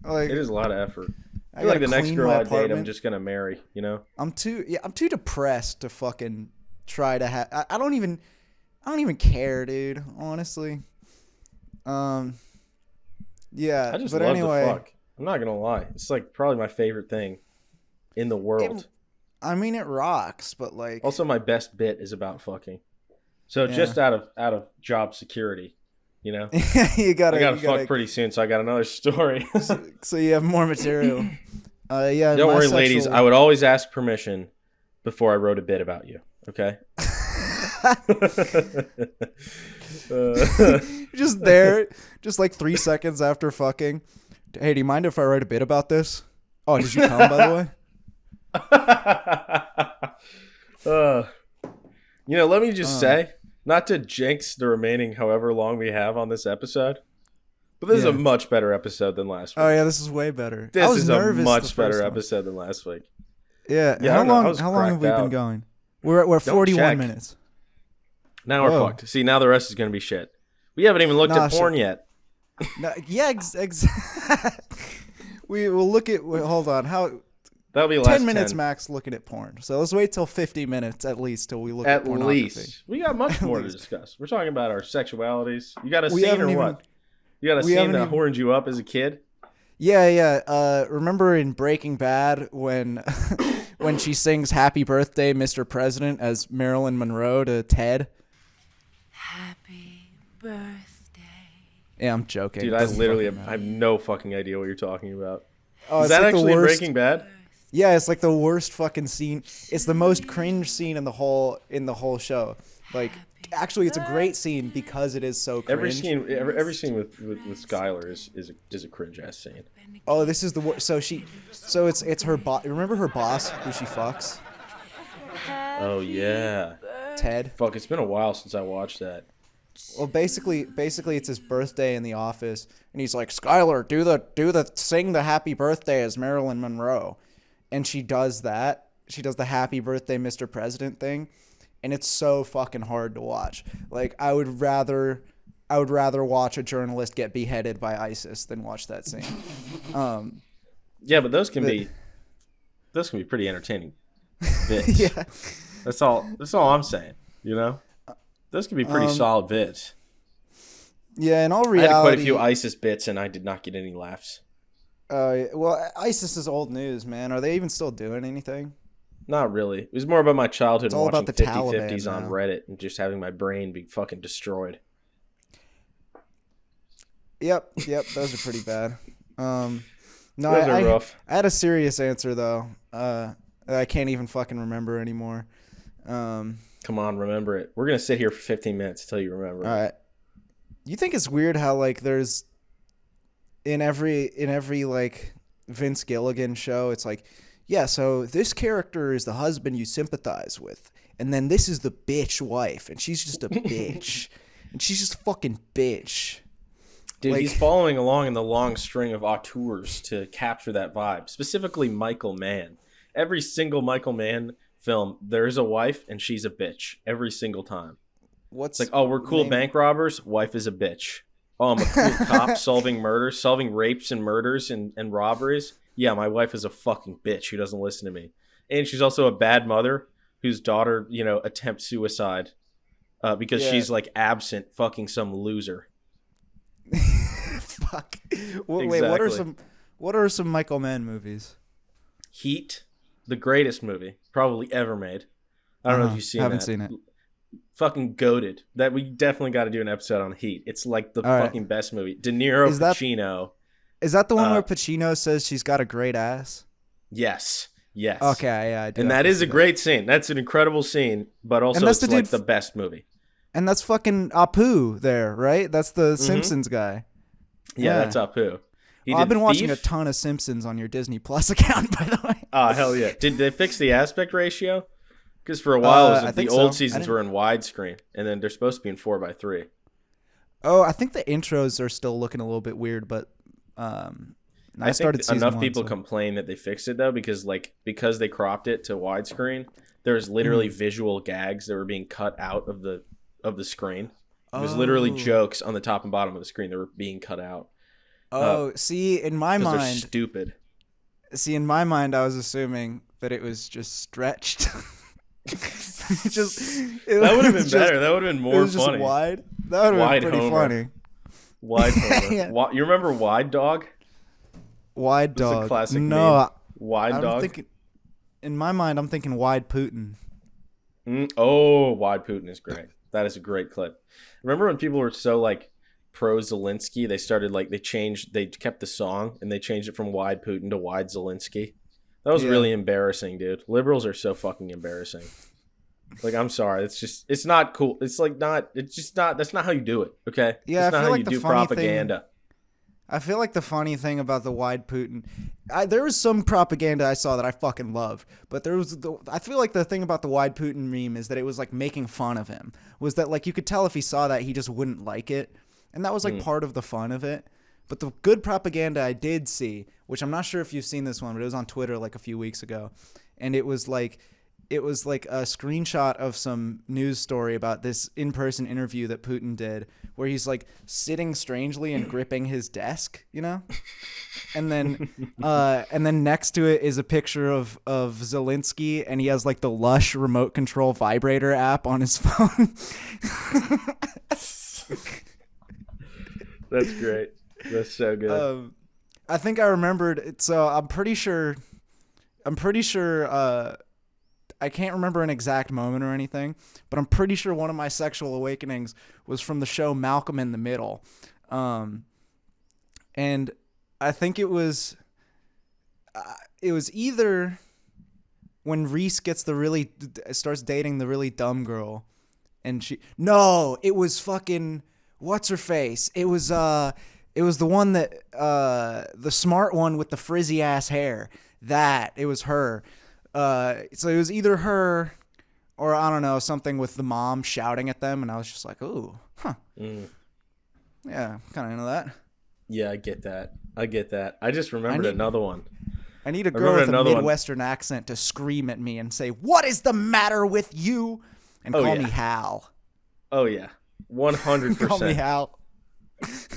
Like, it is a lot of effort. I feel like the next girl I date, I'm just gonna marry. You know. I'm too depressed to fucking try to have. I don't even care, dude. Honestly. Yeah. I just but love anyway, to fuck. I'm not gonna lie. It's like probably my favorite thing in the world. It rocks, but like Also, my best bit is about fucking. So just out of job security, you know, I gotta fuck pretty soon. So I got another story. so you have more material. Yeah. Don't worry, ladies. I would always ask permission before I wrote a bit about you. Okay. Just there, just like 3 seconds after fucking. Hey, do you mind if I write a bit about this? Oh, did you come, by the way? Let me just say, not to jinx the remaining however long we have on this episode, but this is a much better episode than last week. Oh yeah, this is way better. This is a much better episode than last week. Yeah. How long have we been going? We're 41 minutes. Now we're fucked. See, now the rest is gonna be shit. We haven't even looked at porn yet. No, yeah, we will look at. Hold on, that'll be 10 minutes max looking at porn. So let's wait till 50 minutes at least till we look at pornography. At least we got much more to discuss. We're talking about our sexualities. You got a scene or what? You got a scene that horned you up as a kid? Yeah. Remember in Breaking Bad when when she sings "Happy Birthday, Mr. President" as Marilyn Monroe to Ted? Happy birthday. Yeah, I'm joking. Dude, I have no fucking idea what you're talking about. Oh, is that like actually Breaking Bad? Yeah, it's like the worst fucking scene. It's the most cringe scene in the whole show. Like, actually, it's a great scene because it is so cringe. Every scene with Skylar is a cringe ass scene. Oh, this is the worst. So it's her boss. Remember her boss who she fucks? Oh yeah, Ted. Fuck, it's been a while since I watched that. Well, basically, it's his birthday in the office, and he's like, "Skylar, do the sing the happy birthday as Marilyn Monroe," and she does that. She does the happy birthday, Mr. President thing, and it's so fucking hard to watch. Like, I would rather watch a journalist get beheaded by ISIS than watch that scene. Yeah, but those can be pretty entertaining bits. Yeah, that's all I'm saying. You know. Those can be pretty solid bits. Yeah, in all reality, I had quite a few ISIS bits, and I did not get any laughs. Well, ISIS is old news, man. Are they even still doing anything? Not really. It was more about my childhood and watching about the 50/50s on Reddit and just having my brain be fucking destroyed. Yep, those are pretty bad. No, those are rough. I had a serious answer though. I can't even fucking remember anymore. Come on, remember it. We're gonna sit here for 15 minutes until you remember. All right. You think it's weird how like there's in every like Vince Gilligan show, it's like, yeah, so this character is the husband you sympathize with, and then this is the bitch wife, and she's just a bitch, and she's just a fucking bitch. Dude, like, he's following along in the long string of auteurs to capture that vibe. Specifically, Michael Mann. Every single Michael Mann film, there's a wife and she's a bitch every single time. It's like, oh, we're cool bank robbers, wife is a bitch. Oh, I'm a cool cop solving rapes and murders and robberies. Yeah, my wife is a fucking bitch who doesn't listen to me. And she's also a bad mother whose daughter, attempts suicide because she's like absent fucking some loser. Fuck. Wait, what are some Michael Mann movies? Heat, the greatest movie probably ever made. I don't know if you've seen haven't seen it. Fucking goated. That we definitely got to do an episode on Heat. It's like the fucking best movie. De Niro, Pacino. Is that the one where Pacino says she's got a great ass? Yes. Okay, yeah, I do. And that is a great scene. That's an incredible scene, but also it's like the best movie. And that's fucking Apu there, right? That's the Simpsons guy. Yeah, that's Apu. I've been watching a ton of Simpsons on your Disney Plus account, by the way. Oh, hell yeah. Did they fix the aspect ratio? Because for a while, the old seasons were in widescreen, and then they're supposed to be in 4:3. Oh, I think the intros are still looking a little bit weird, but I started season enough 1, people complain that they fixed it, though, because they cropped it to widescreen, there's literally visual gags that were being cut out of the screen. It was literally jokes on the top and bottom of the screen that were being cut out. See, in my mind, they're stupid. See, in my mind, I was assuming that it was just stretched. That would have been better. That would have been more funny. It was just wide. That would have been pretty funny. Wide Homer. You remember Wide Dog? Wide This is a dog. classic No, meme. Wide I'm dog. thinking. In my mind, I'm thinking wide Putin. Oh, wide Putin is great. That is a great clip. Remember when people were so like pro Zelensky? They started like they kept the song and they changed it from wide Putin to wide Zelensky. That was really embarrassing, dude. Liberals are so fucking embarrassing. Like, I'm sorry. It's not cool. It's just not, that's not how you do it. Okay. Yeah, it's I not feel how like you the do funny propaganda. I feel like the funny thing about the wide Putin, there was some propaganda I saw that I fucking love, but I feel like the thing about the wide Putin meme is that it was like making fun of him. Was that like you could tell if he saw that he just wouldn't like it, and that was like part of the fun of it. But the good propaganda I did see, which I'm not sure if you've seen this one, but it was on Twitter like a few weeks ago, and it was like a screenshot of some news story about this in-person interview that Putin did where he's like sitting strangely and gripping his desk, you know? And then next to it is a picture of Zelensky, and he has like the Lush remote control vibrator app on his phone. That's great. That's so good. I think I remembered it, so I'm pretty sure I can't remember an exact moment or anything, but I'm pretty sure one of my sexual awakenings was from the show Malcolm in the Middle. And I think it was either when Reese starts dating the really dumb girl, and it was fucking, what's her face? It was the one that, the smart one with the frizzy ass hair. It was her. So it was either her or, I don't know, something with the mom shouting at them, and I was just like, ooh, huh. Yeah, kind of into that. Yeah, I get that. I just remembered another one. I need a girl with a Midwestern accent to scream at me and say, "What is the matter with you?" And call me Hal. Oh, yeah. 100%. Call me Hal.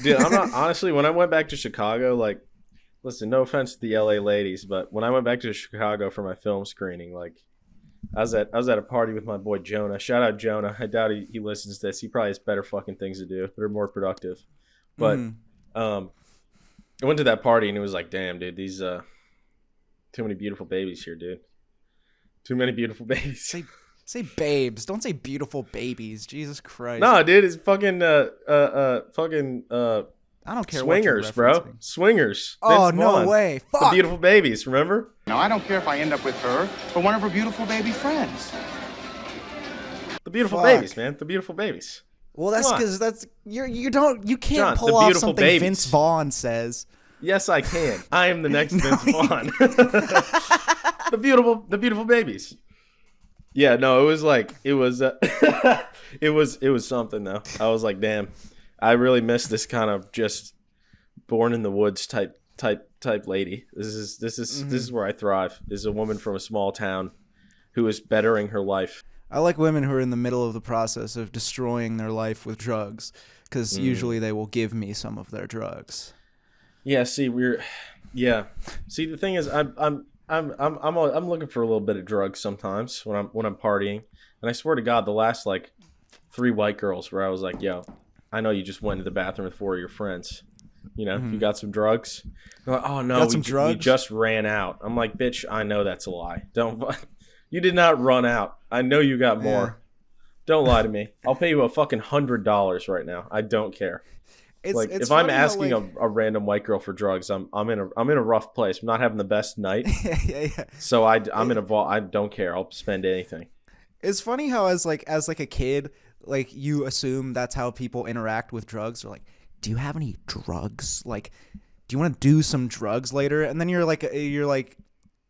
Dude, I'm not, honestly, when I went back to Chicago, like, listen, no offense to the LA ladies, but when I went back to Chicago for my film screening, like, I was at a party with my boy Jonah. Shout out Jonah. I doubt he listens to this. He probably has better fucking things to do. They're more productive. But I went to that party and it was like, damn, dude, these too many beautiful babies here, dude. Too many beautiful babies. Say babes. Don't say beautiful babies. Jesus Christ. No, dude, it's fucking I don't care. Swingers, what you're bro. Swingers. Oh, Vince no Vaughn. way. Fuck. The beautiful babies, remember? Now, I don't care if I end up with her or one of her beautiful baby friends. The beautiful Fuck. babies, man. The beautiful babies. Well, that's because you can't John, pull the off beautiful something babies. Vince Vaughn says. Yes, I can. I am the next Vince Vaughn. The beautiful babies. Yeah, no, it was it was something though. I was like, damn, I really miss this kind of just born in the woods type lady. This is where I thrive. This is a woman from a small town who is bettering her life. I like women who are in the middle of the process of destroying their life with drugs, because usually they will give me some of their drugs. Yeah. See, the thing is, I'm looking for a little bit of drugs sometimes when I'm partying, and I swear to God, the last like 3 white girls where I was like, yo, I know you just went to the bathroom with 4 of your friends. You know, you got some drugs? They're like, oh no, we just ran out. I'm like, bitch, I know that's a lie. You did not run out. I know you got more. Yeah. Don't lie to me. I'll pay you a fucking $100 right now. I don't care. It's if I'm asking a random white girl for drugs, I'm in a rough place. I'm not having the best night. Yeah. So I'm in a vault. I don't care. I'll spend anything. It's funny how as a kid, like, you assume that's how people interact with drugs. They're like, do you have any drugs? Like, do you want to do some drugs later? And then you're like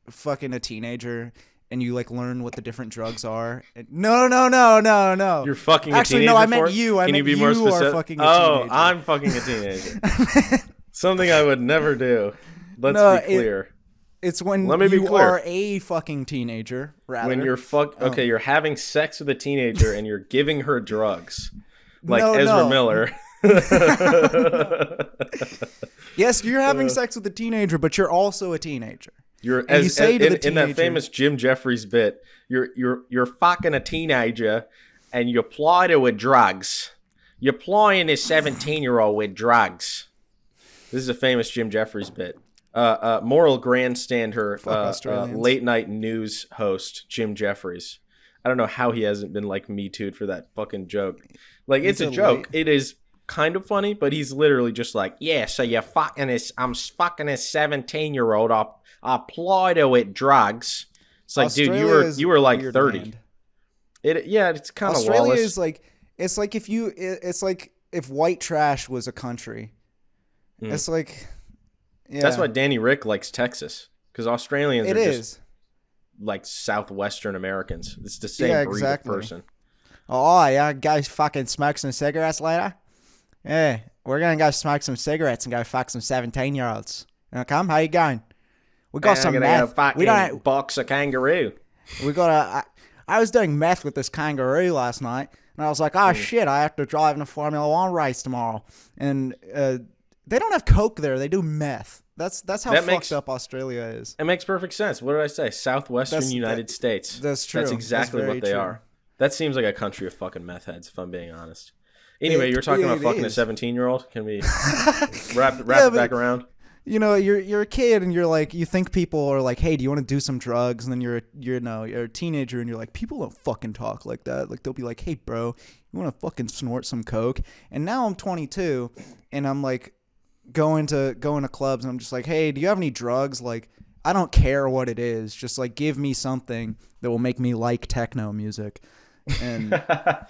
fucking a teenager, and you like learn what the different drugs are. And, no. You're fucking a Actually, teenager. no, I meant you. Can you be more specific? Are fucking a teenager. I'm fucking a teenager. Something I would never do. Let's be clear. It's when Let me be clear. Are a fucking teenager, rather. When you're you're having sex with a teenager and you're giving her drugs. Like Ezra Miller. Yes, you're having sex with a teenager, but you're also a teenager. In that famous Jim Jeffries bit, you're fucking a teenager and you ply her with drugs. You're plying this 17-year-old with drugs. This is a famous Jim Jeffries bit. moral grandstander, Australians. late night news host Jim Jeffries. I don't know how he hasn't been like Me Too'd for that fucking joke. Like, it's a joke. It is kind of funny, but he's literally just like, yeah, so I'm fucking this 17-year-old. I applied her with drugs. It's like, Australia dude, you were like 30. land. It's kind of Australia lawless. is like, it's like if white trash was a country. It's like, yeah. That's why Danny Rick likes Texas, because Australians are just like Southwestern Americans. It's the same breed of person. Oh, yeah, guys fucking smoke some cigarettes later? Yeah, we're going to go smoke some cigarettes and go fuck some 17-year-olds. You know, come? How you going? We got some meth. We don't box a kangaroo. We got I was doing meth with this kangaroo last night, and I was like, oh, shit, I have to drive in a Formula One race tomorrow. And they don't have Coke there. They do meth. That's how fucked up Australia is. It makes perfect sense. What did I say? Southwestern United States. That's true. That's exactly what they are. That seems like a country of fucking meth heads, if I'm being honest. Anyway, you were talking about fucking a 17-year-old. Can we wrap it back around? You know, you're a kid, and you're like, you think people are like, hey, do you want to do some drugs? And then you're a teenager, and you're like, people don't fucking talk like that. Like, they'll be like, hey, bro, you want to fucking snort some coke? And now I'm 22, and I'm like going to clubs, and I'm just like, hey, do you have any drugs? Like, I don't care what it is. Just like, give me something that will make me like techno music. And yeah,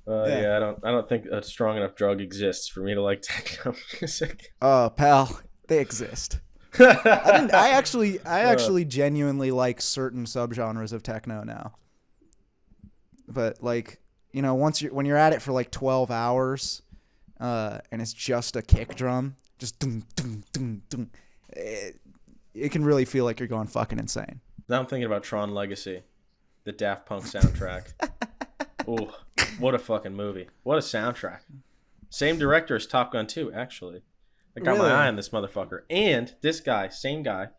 I don't think a strong enough drug exists for me to like techno music. Oh, pal, they exist. I actually genuinely like certain subgenres of techno now. But like, you know, when you're at it for like 12 hours, and it's just a kick drum, just dum dum dum dum, it can really feel like you're going fucking insane. Now I'm thinking about Tron Legacy, the Daft Punk soundtrack. Ooh, what a fucking movie. What a soundtrack. Same director as Top Gun 2, actually. I got my eye on this motherfucker. And this guy, same guy,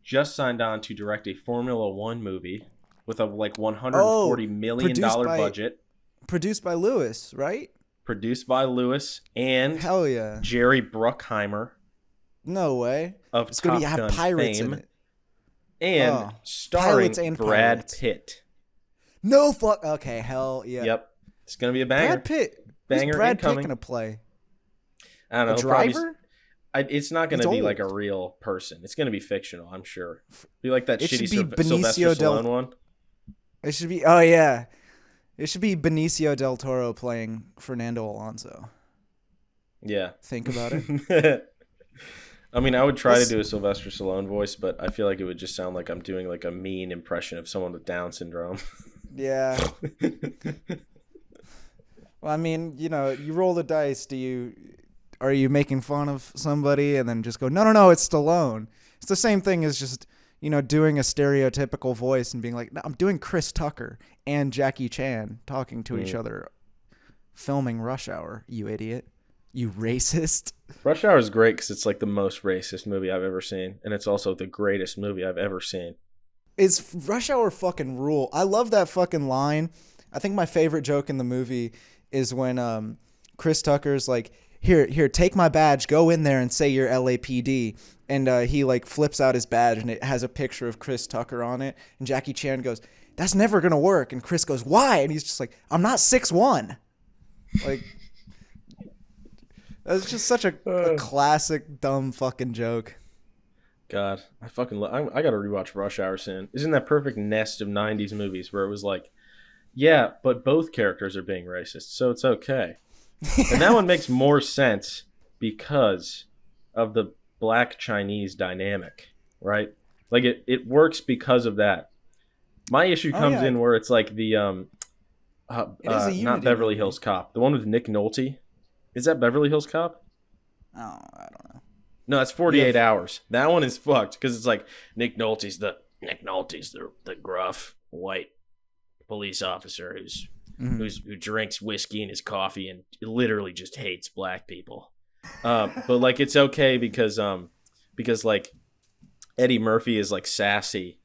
just signed on to direct a Formula One movie with a like $140 million budget. Produced by Lewis, right? Produced by Lewis and hell yeah, Jerry Bruckheimer. No way. Of it's Top gonna have Gun pirates fame. in it. And starring Brad pirates. Pitt. No fuck. Okay, hell yeah. Yep. It's going to be a banger. Brad Pitt. Banger Who's Brad incoming. Pitt going to play? I don't know. A driver? It's not going to be like a real person. It's going to be fictional, I'm sure. Be like that shitty Sylvester Stallone one. It should be. Oh, yeah. It should be Benicio del Toro playing Fernando Alonso. Yeah. Think about it. I mean, I would try to do a Sylvester Stallone voice, but I feel like it would just sound like I'm doing like a mean impression of someone with Down syndrome. Yeah. Well, I mean, you know, you roll the dice. Are you making fun of somebody and then just go, no, it's Stallone. It's the same thing as just, you know, doing a stereotypical voice and being like, no, I'm doing Chris Tucker and Jackie Chan talking to each other, filming Rush Hour, you idiot. You racist. Rush Hour is great because it's like the most racist movie I've ever seen. And it's also the greatest movie I've ever seen. It's Rush Hour fucking rule. I love that fucking line. I think my favorite joke in the movie is when Chris Tucker's like, here, take my badge, go in there and say you're LAPD. And he like flips out his badge and it has a picture of Chris Tucker on it. And Jackie Chan goes, that's never going to work. And Chris goes, why? And he's just like, I'm not 6'1". Like, that's just such a classic dumb fucking joke. God, I fucking I gotta rewatch Rush Hour soon. Isn't that perfect nest of 90s movies where it was like, yeah, but both characters are being racist, so it's okay. And that one makes more sense because of the black Chinese dynamic, right? Like it works because of that. My issue comes in where it's like the not Beverly Hills Cop, the one with Nick Nolte. Is that Beverly Hills Cop? Oh, I don't know. No, that's 48 Hours. That one is fucked because it's like Nick Nolte's the gruff white police officer who drinks whiskey in his coffee and literally just hates black people. But like it's okay because like Eddie Murphy is like sassy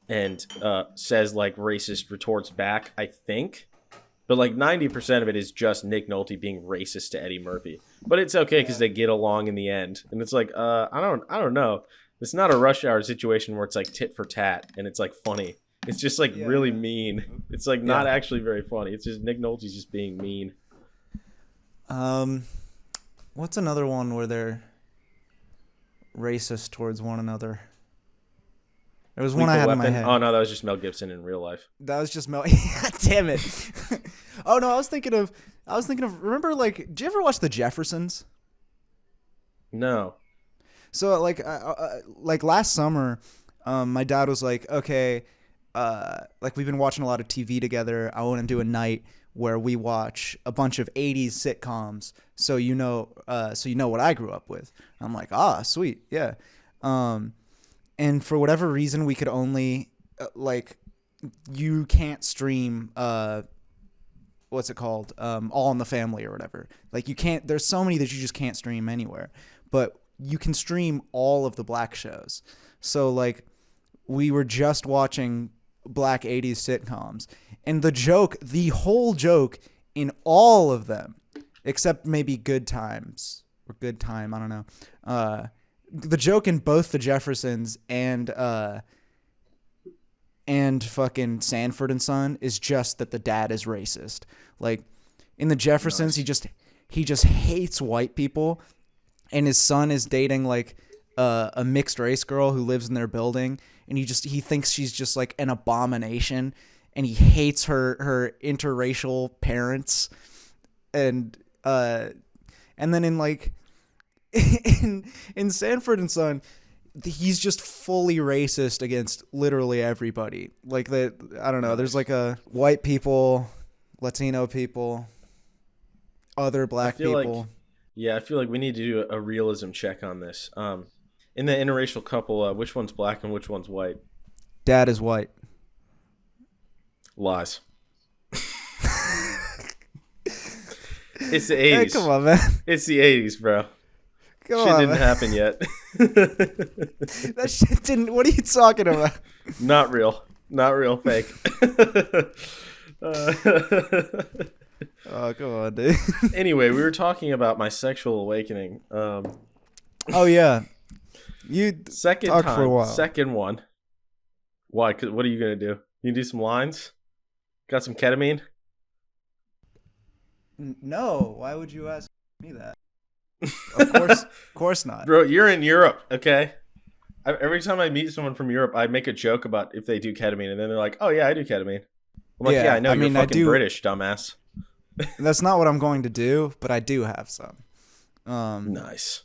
and says like racist retorts back, I think. But like 90% of it is just Nick Nolte being racist to Eddie Murphy. But it's okay because they get along in the end. And it's like, I don't know. It's not a Rush Hour situation where it's like tit for tat and it's like funny. It's just like really mean. It's like not actually very funny. It's just Nick Nolte's just being mean. What's another one where they're racist towards one another? There was one I had in my head. Oh no, that was just Mel Gibson in real life. That was just Mel. Damn it. Oh no, I was thinking of. Remember, like, did you ever watch The Jeffersons? No. So like last summer, my dad was like, okay, like we've been watching a lot of TV together. I want to do a night where we watch a bunch of 80s sitcoms. So you know what I grew up with. I'm like, sweet, yeah. And for whatever reason, we could only you can't stream what's it called? All in the Family or whatever. Like you can't. There's so many that you just can't stream anywhere. But you can stream all of the black shows. So like we were just watching black 80s sitcoms, and the whole joke in all of them, except maybe Good Times or Good Time, I don't know. The joke in both The Jeffersons and fucking Sanford and Son is just that the dad is racist. Like in The Jeffersons, nice. he just hates white people, and his son is dating like a mixed race girl who lives in their building, and he thinks she's just like an abomination, and he hates her interracial parents, and then in like in Sanford and Son, he's just fully racist against literally everybody. Like that, I don't know. There's like a white people, Latino people, other black people. I feel like we need to do a realism check on this. In the interracial couple, which one's black and which one's white? Dad is white. Lies. It's the 80s. Hey, come on, man. It's the 80s, bro. Shit didn't happen yet. That shit didn't. What are you talking about? Not real. Fake. Oh, come on, dude. Anyway, we were talking about my sexual awakening. Oh yeah, you second talked time, for a while. Second one. Why? 'Cause what are you gonna do? You do some lines? Got some ketamine? No. Why would you ask me that? Of course not. Bro, you're in Europe, okay? Every time I meet someone from Europe, I make a joke about if they do ketamine, and then they're like, "Oh yeah, I do ketamine." I'm like, "Yeah, I know. You're fucking British, dumbass." That's not what I'm going to do, but I do have some. Nice.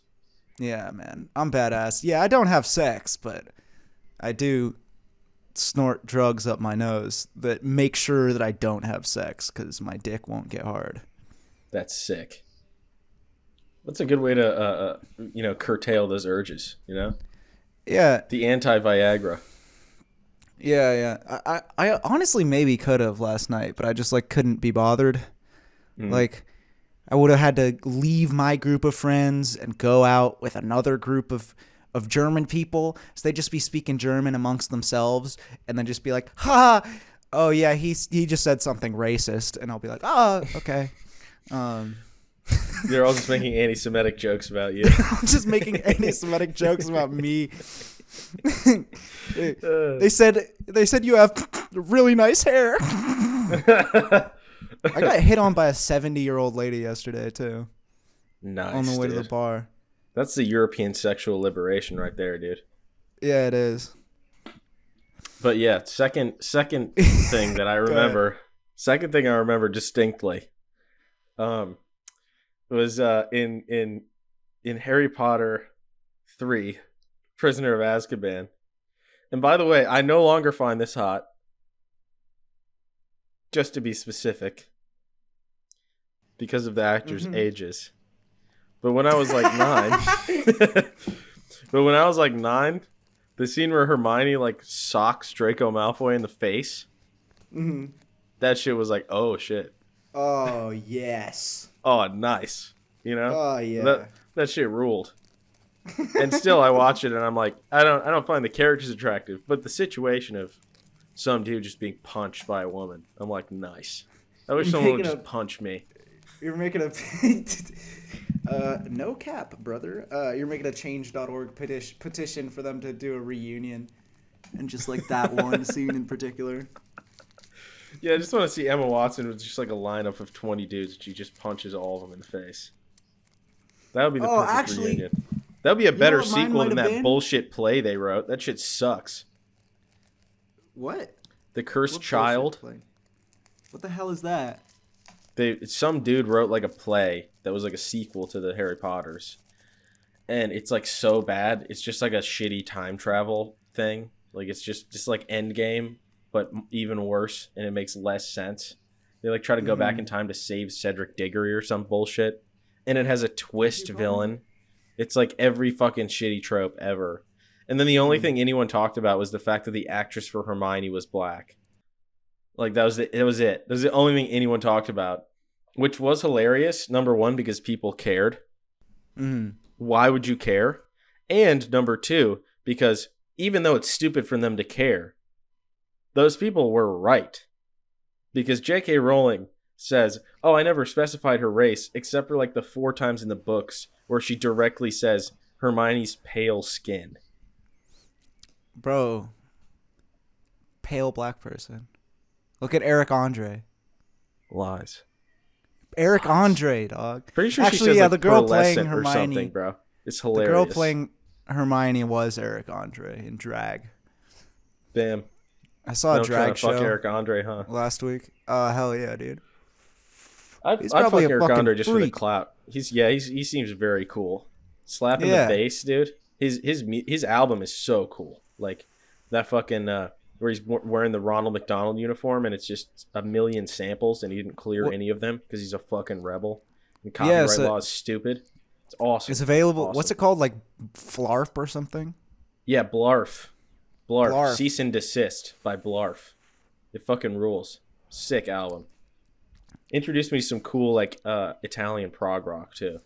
Yeah, man. I'm badass. Yeah, I don't have sex, but I do snort drugs up my nose that make sure that I don't have sex because my dick won't get hard. That's sick. That's a good way to, curtail those urges, you know? Yeah. The anti-Viagra. Yeah. I honestly maybe could have last night, but I just couldn't be bothered. Like, I would have had to leave my group of friends and go out with another group of German people. So they'd just be speaking German amongst themselves and then just be like, ha, oh yeah, he just said something racist. And I'll be like, oh, okay. They're all just making anti-Semitic jokes about you. I'm just making anti-Semitic jokes about me. They said you have really nice hair. I got hit on by a 70-year-old lady yesterday too. Nice. On the way dude. to the bar. That's the European sexual liberation right there, dude. Yeah, it is. But yeah, second thing that I remember. Second thing I remember distinctly. Was in Harry Potter 3, Prisoner of Azkaban. And by the way, I no longer find this hot. Just to be specific. Because of the actors' ages. But when I was like 9, the scene where Hermione socks Draco Malfoy in the face, that shit was like, oh shit. Oh yes. Oh, nice. You know? Oh yeah. That shit ruled. And still I watch it and I'm like, I don't find the characters attractive, but the situation of some dude just being punched by a woman, I'm like, nice. I wish You're someone would making just punch me. You're making a no cap, brother. You're making a change.org petition for them to do a reunion, and just like that one scene in particular. Yeah, I just want to see Emma Watson with just like a lineup of 20 dudes. And she just punches all of them in the face. That would be the perfect reunion. That would be a better sequel than that bullshit play they wrote. That shit sucks. What? The Cursed Child. What the hell is that? Some dude wrote like a play that was like a sequel to the Harry Potters. And it's like so bad. It's just like a shitty time travel thing. Like it's just like Endgame, but even worse, and it makes less sense. They like try to go back in time to save Cedric Diggory or some bullshit. And it has a twist villain. It's like every fucking shitty trope ever. And then the only thing anyone talked about was the fact that the actress for Hermione was black. Like that was it. That was the only thing anyone talked about, which was hilarious. Number one, because people cared. Why would you care? And number two, because even though it's stupid for them to care, those people were right. Because J.K. Rowling says, "Oh, I never specified her race except for like the 4 times in the books where she directly says Hermione's pale skin." Bro, pale black person. Look at Eric Andre. Lies. Eric Andre, dog. Pretty sure Actually, she says yeah, like the girl playing pearlescent or Hermione, something, bro. It's hilarious. The girl playing Hermione was Eric Andre in drag. Damn. I saw a drag show. Fuck Eric Andre, huh? Last week. Hell yeah, dude. I'd fuck Eric Andre just for the clout. He seems very cool. Slapping the bass, dude. His album is so cool. Like that fucking where he's wearing the Ronald McDonald uniform and it's just a million samples and he didn't clear any of them because he's a fucking rebel. And copyright law is stupid. It's awesome. It's available. Awesome. What's it called? Like Flarf or something? Yeah, Blarf. Cease and Desist by Blarf. It fucking rules. Sick album. Introduced me to some cool like Italian prog rock too.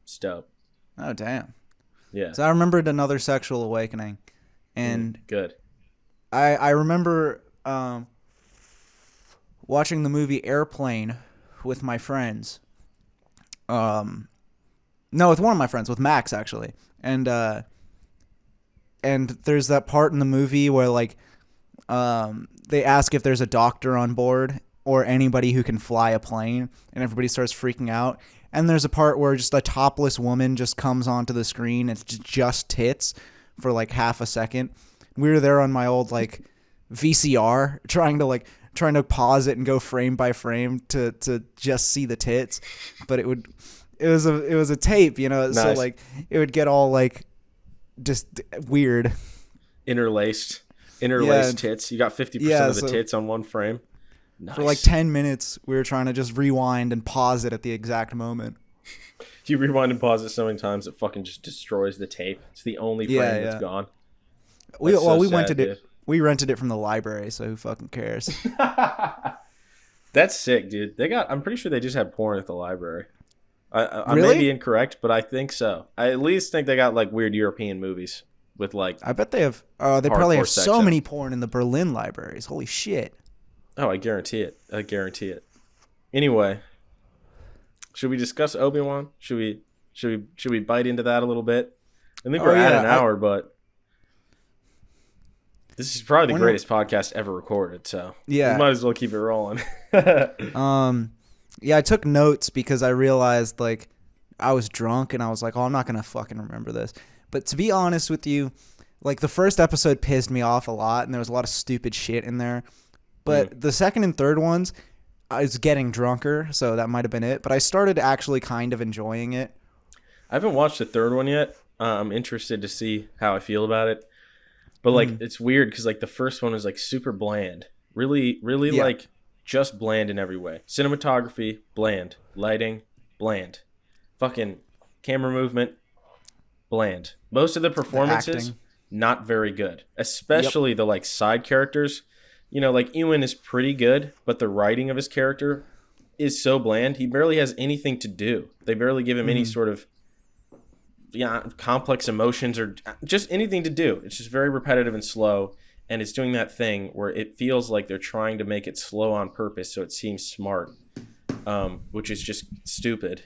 It's dope. Oh damn. Yeah. So I remembered another sexual awakening, and good. I remember watching the movie Airplane with my friends. No, with one of my friends, with Max actually, and there's that part in the movie where like they ask if there's a doctor on board or anybody who can fly a plane, and everybody starts freaking out. And there's a part where just a topless woman just comes onto the screen. It's just tits for like half a second. We were there on my old like VCR trying to pause it and go frame by frame to just see the tits. But it was a tape, you know, nice. So like it would get all like just weird. Interlaced tits. You got 50% of the tits on one frame. Nice. For like 10 minutes, we were trying to just rewind and pause it at the exact moment. You rewind and pause it so many times, it fucking just destroys the tape. It's the only frame that's gone. We rented it from the library, so who fucking cares? That's sick, dude. I'm pretty sure they just had porn at the library. I really? may be incorrect, but I think so. I at least think they got like weird European movies with like. I bet they have. They probably have so many porn in the Berlin libraries. Holy shit. Oh, I guarantee it. Anyway, should we discuss Obi-Wan? Should we bite into that a little bit? I think we're at an hour, but this is probably the greatest podcast ever recorded, so we might as well keep it rolling. I took notes because I realized like I was drunk and I was like, oh, I'm not gonna fucking remember this. But to be honest with you, like the first episode pissed me off a lot, and there was a lot of stupid shit in there. But the second and third ones, I was getting drunker, so that might have been it. But I started actually kind of enjoying it. I haven't watched the third one yet. I'm interested to see how I feel about it. But like, it's weird because like the first one was like super bland, really like just bland in every way. Cinematography, bland. Lighting, bland. Fucking camera movement, bland. Most of the performances, not very good. Especially the like side characters. You know, like Ewan is pretty good, but the writing of his character is so bland. He barely has anything to do. They barely give him any sort of complex emotions or just anything to do. It's just very repetitive and slow. and it's doing that thing where it feels like they're trying to make it slow on purpose so it seems smart, which is just stupid.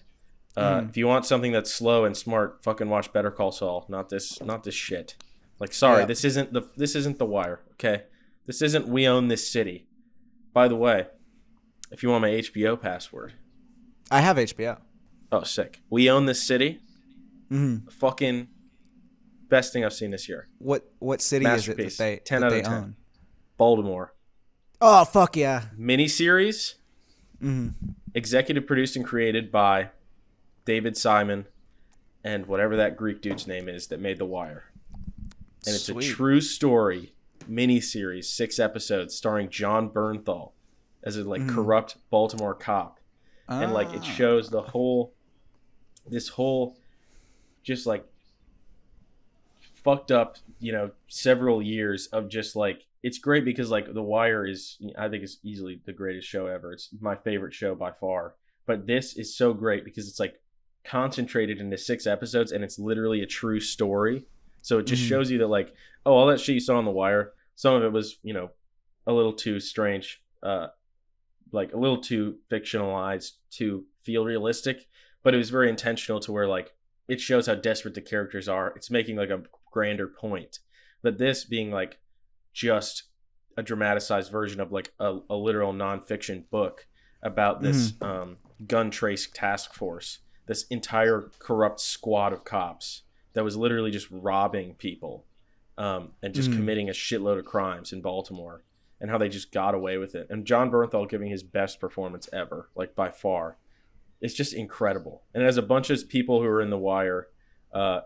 If you want something that's slow and smart, fucking watch Better Call Saul, not this shit. Like, sorry, this isn't The Wire, okay? This isn't We Own This City. By the way, if you want my HBO password, I have HBO. Oh, sick. We Own This City. Mm-hmm. Fucking best thing I've seen this year. What city is it that they 10 out of 10. own? Baltimore. Oh, fuck yeah. Miniseries. Executive produced and created by David Simon and whatever that Greek dude's name is that made The Wire. And it's Sweet. a true story miniseries, 6 episodes, starring John Bernthal as a corrupt Baltimore cop. And like it shows this whole just like fucked up, several years of just like, it's great because like The Wire is, I think it's easily the greatest show ever. It's my favorite show by far. But this is so great because it's like concentrated into 6 episodes and it's literally a true story. So it just shows you that like, oh, all that shit you saw on The Wire, some of it was, a little too strange, like a little too fictionalized to feel realistic, but it was very intentional to where like it shows how desperate the characters are. It's making like a grander point. But this being like just a dramatized version of like a literal nonfiction book about this gun trace task force, this entire corrupt squad of cops that was literally just robbing people and just committing a shitload of crimes in Baltimore, and how they just got away with it. And John Bernthal giving his best performance ever, like by far. It's just incredible. And as a bunch of people who are in The Wire,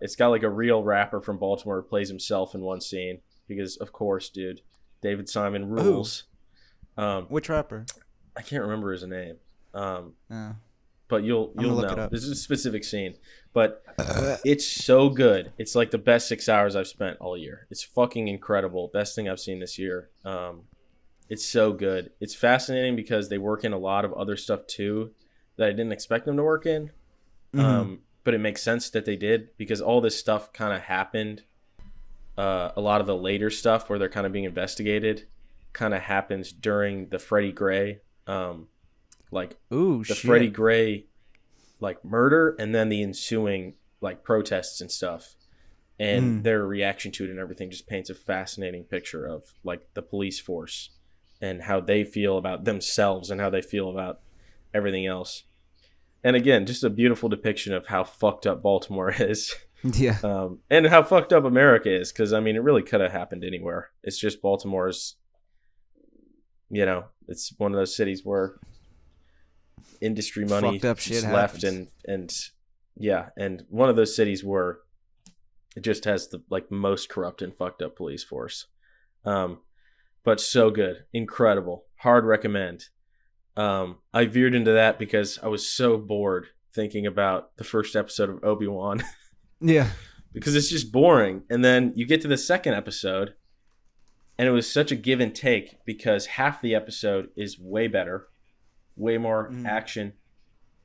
it's got like a real rapper from Baltimore who plays himself in one scene because, of course, dude, David Simon rules. Which rapper? I can't remember his name. But you'll know. This is a specific scene. But it's so good. It's like the best 6 hours I've spent all year. It's fucking incredible. Best thing I've seen this year. It's so good. It's fascinating because they work in a lot of other stuff too that I didn't expect them to work in. But it makes sense that they did because all this stuff kind of happened. A lot of the later stuff where they're kind of being investigated kind of happens during the Freddie Gray Freddie Gray like murder and then the ensuing like protests and stuff, and their reaction to it and everything just paints a fascinating picture of like the police force and how they feel about themselves and how they feel about everything else. And again, just a beautiful depiction of how fucked up Baltimore is. Yeah. And how fucked up America is, because I mean it really could have happened anywhere. It's just Baltimore's, it's one of those cities where industry money fucked up shit left happens. and one of those cities where it just has the like most corrupt and fucked up police force. But so good, incredible, hard recommend. I veered into that because I was so bored thinking about the first episode of Obi-Wan. Yeah, because it's just boring, and then you get to the second episode and it was such a give and take because half the episode is way better, way more action,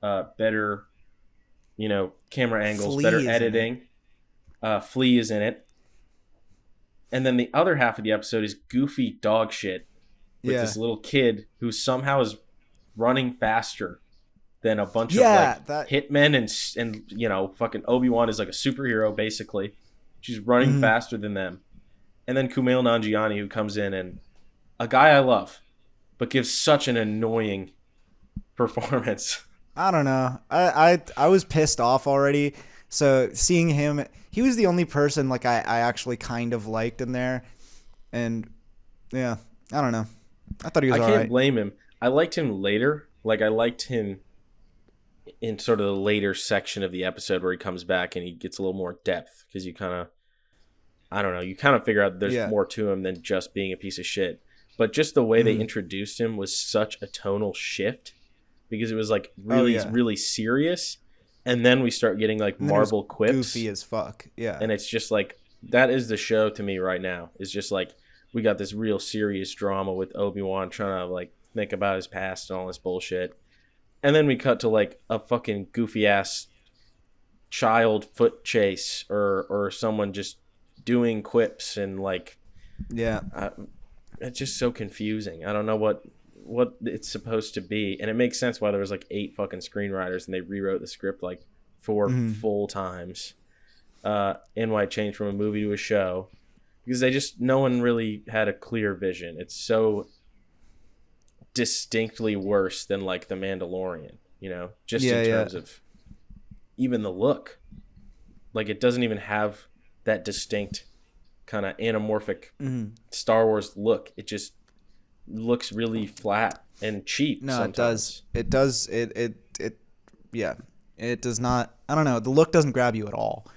better, camera angles, Flea better is in editing. Flea is in it. And then the other half of the episode is goofy dog shit with this little kid who somehow is running faster than a bunch of hitmen and fucking Obi-Wan is like a superhero basically. She's running faster than them. And then Kumail Nanjiani, who comes in and a guy I love, but gives such an annoying performance. I don't know. I was pissed off already. So seeing him, he was the only person like I actually kind of liked in there. And yeah, I don't know. I thought he was alright. I can't blame him. I liked him later. Like I liked him in sort of the later section of the episode where he comes back and he gets a little more depth because you kind of figure out there's more to him than just being a piece of shit. But just the way they introduced him was such a tonal shift because it was like really serious. And then we start getting like marble quips. Goofy as fuck. Yeah. And it's just like, that is the show to me right now. It's just like, we got this real serious drama with Obi-Wan trying to like think about his past and all this bullshit. And then we cut to like a fucking goofy ass child foot chase or someone just doing quips and like Yeah. It's just so confusing. I don't know what it's supposed to be, and it makes sense why there was like 8 fucking screenwriters and they rewrote the script like 4 full times, and why it changed from a movie to a show, because no one really had a clear vision. It's so distinctly worse than like The Mandalorian, just in terms of even the look. Like, it doesn't even have that distinct kind of anamorphic Star Wars look. It just looks really flat and cheap. No, sometimes. it does. Yeah, it does not. I don't know. The look doesn't grab you at all,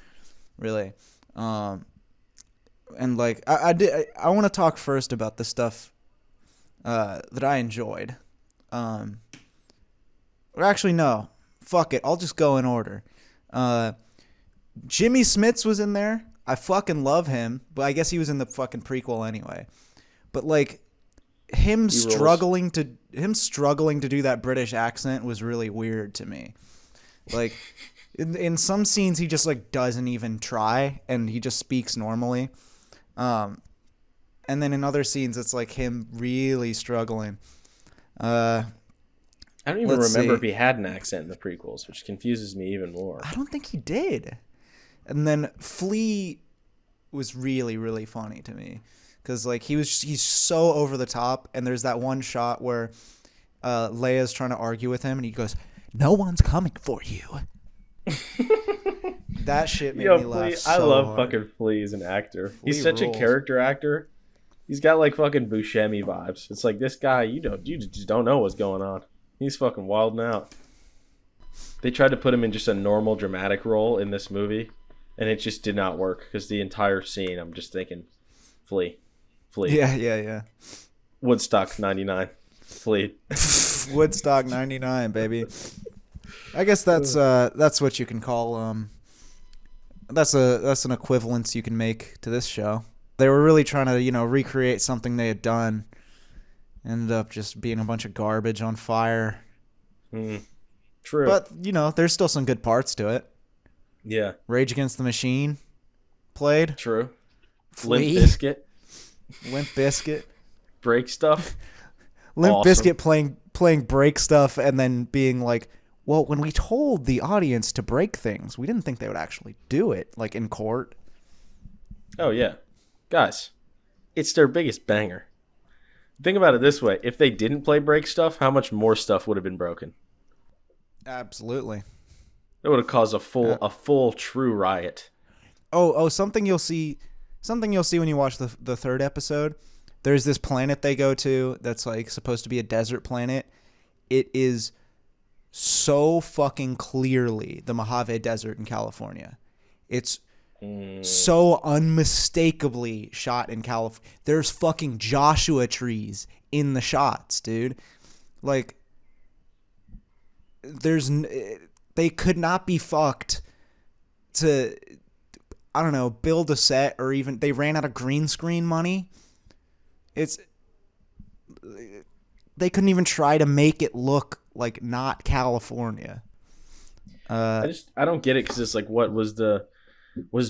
really. And like I want to talk first about the stuff that I enjoyed. Or actually, no. Fuck it. I'll just go in order. Jimmy Smits was in there. I fucking love him, but I guess he was in the fucking prequel anyway. But like him struggling to do that British accent was really weird to me. Like in some scenes he just like doesn't even try and he just speaks normally. And then in other scenes it's like him really struggling. I don't even remember if he had an accent in the prequels, which confuses me even more. I don't think he did. And then Flea was really, really funny to me because like he's so over the top. And there's that one shot where Leia's trying to argue with him, and he goes, "No one's coming for you." That shit made me laugh. So I love hard. fucking Flea as an actor. Flea He's such rules. a character actor. He's got like fucking Buscemi vibes. It's like, this guy, you just don't know what's going on. He's fucking wilding out. They tried to put him in just a normal dramatic role in this movie, and it just did not work because the entire scene, I'm just thinking, Flea. Yeah. Woodstock 99. Flea. Woodstock 99, baby. I guess that's what you can call that's an equivalence you can make to this show. They were really trying to, recreate something they had done. Ended up just being a bunch of garbage on fire. True. But, there's still some good parts to it. Yeah. Rage Against the Machine played. True. Flea. Limp Bizkit. Limp Bizkit. Break stuff. Limp Awesome. Bizkit playing break stuff and then being like, well, when we told the audience to break things, we didn't think they would actually do it, like in court. Oh, yeah. Guys, it's their biggest banger. Think about it this way. If they didn't play break stuff, how much more stuff would have been broken? Absolutely. It would have caused a full true riot. Oh, something you'll see when you watch the third episode. There's this planet they go to that's like supposed to be a desert planet. It is so fucking clearly the Mojave Desert in California. It's so unmistakably shot in California. There's fucking Joshua trees in the shots, dude. Like, they could not be fucked to, I don't know, build a set, or even they ran out of green screen money. They couldn't even try to make it look like not California. I don't get it, because it's like, what was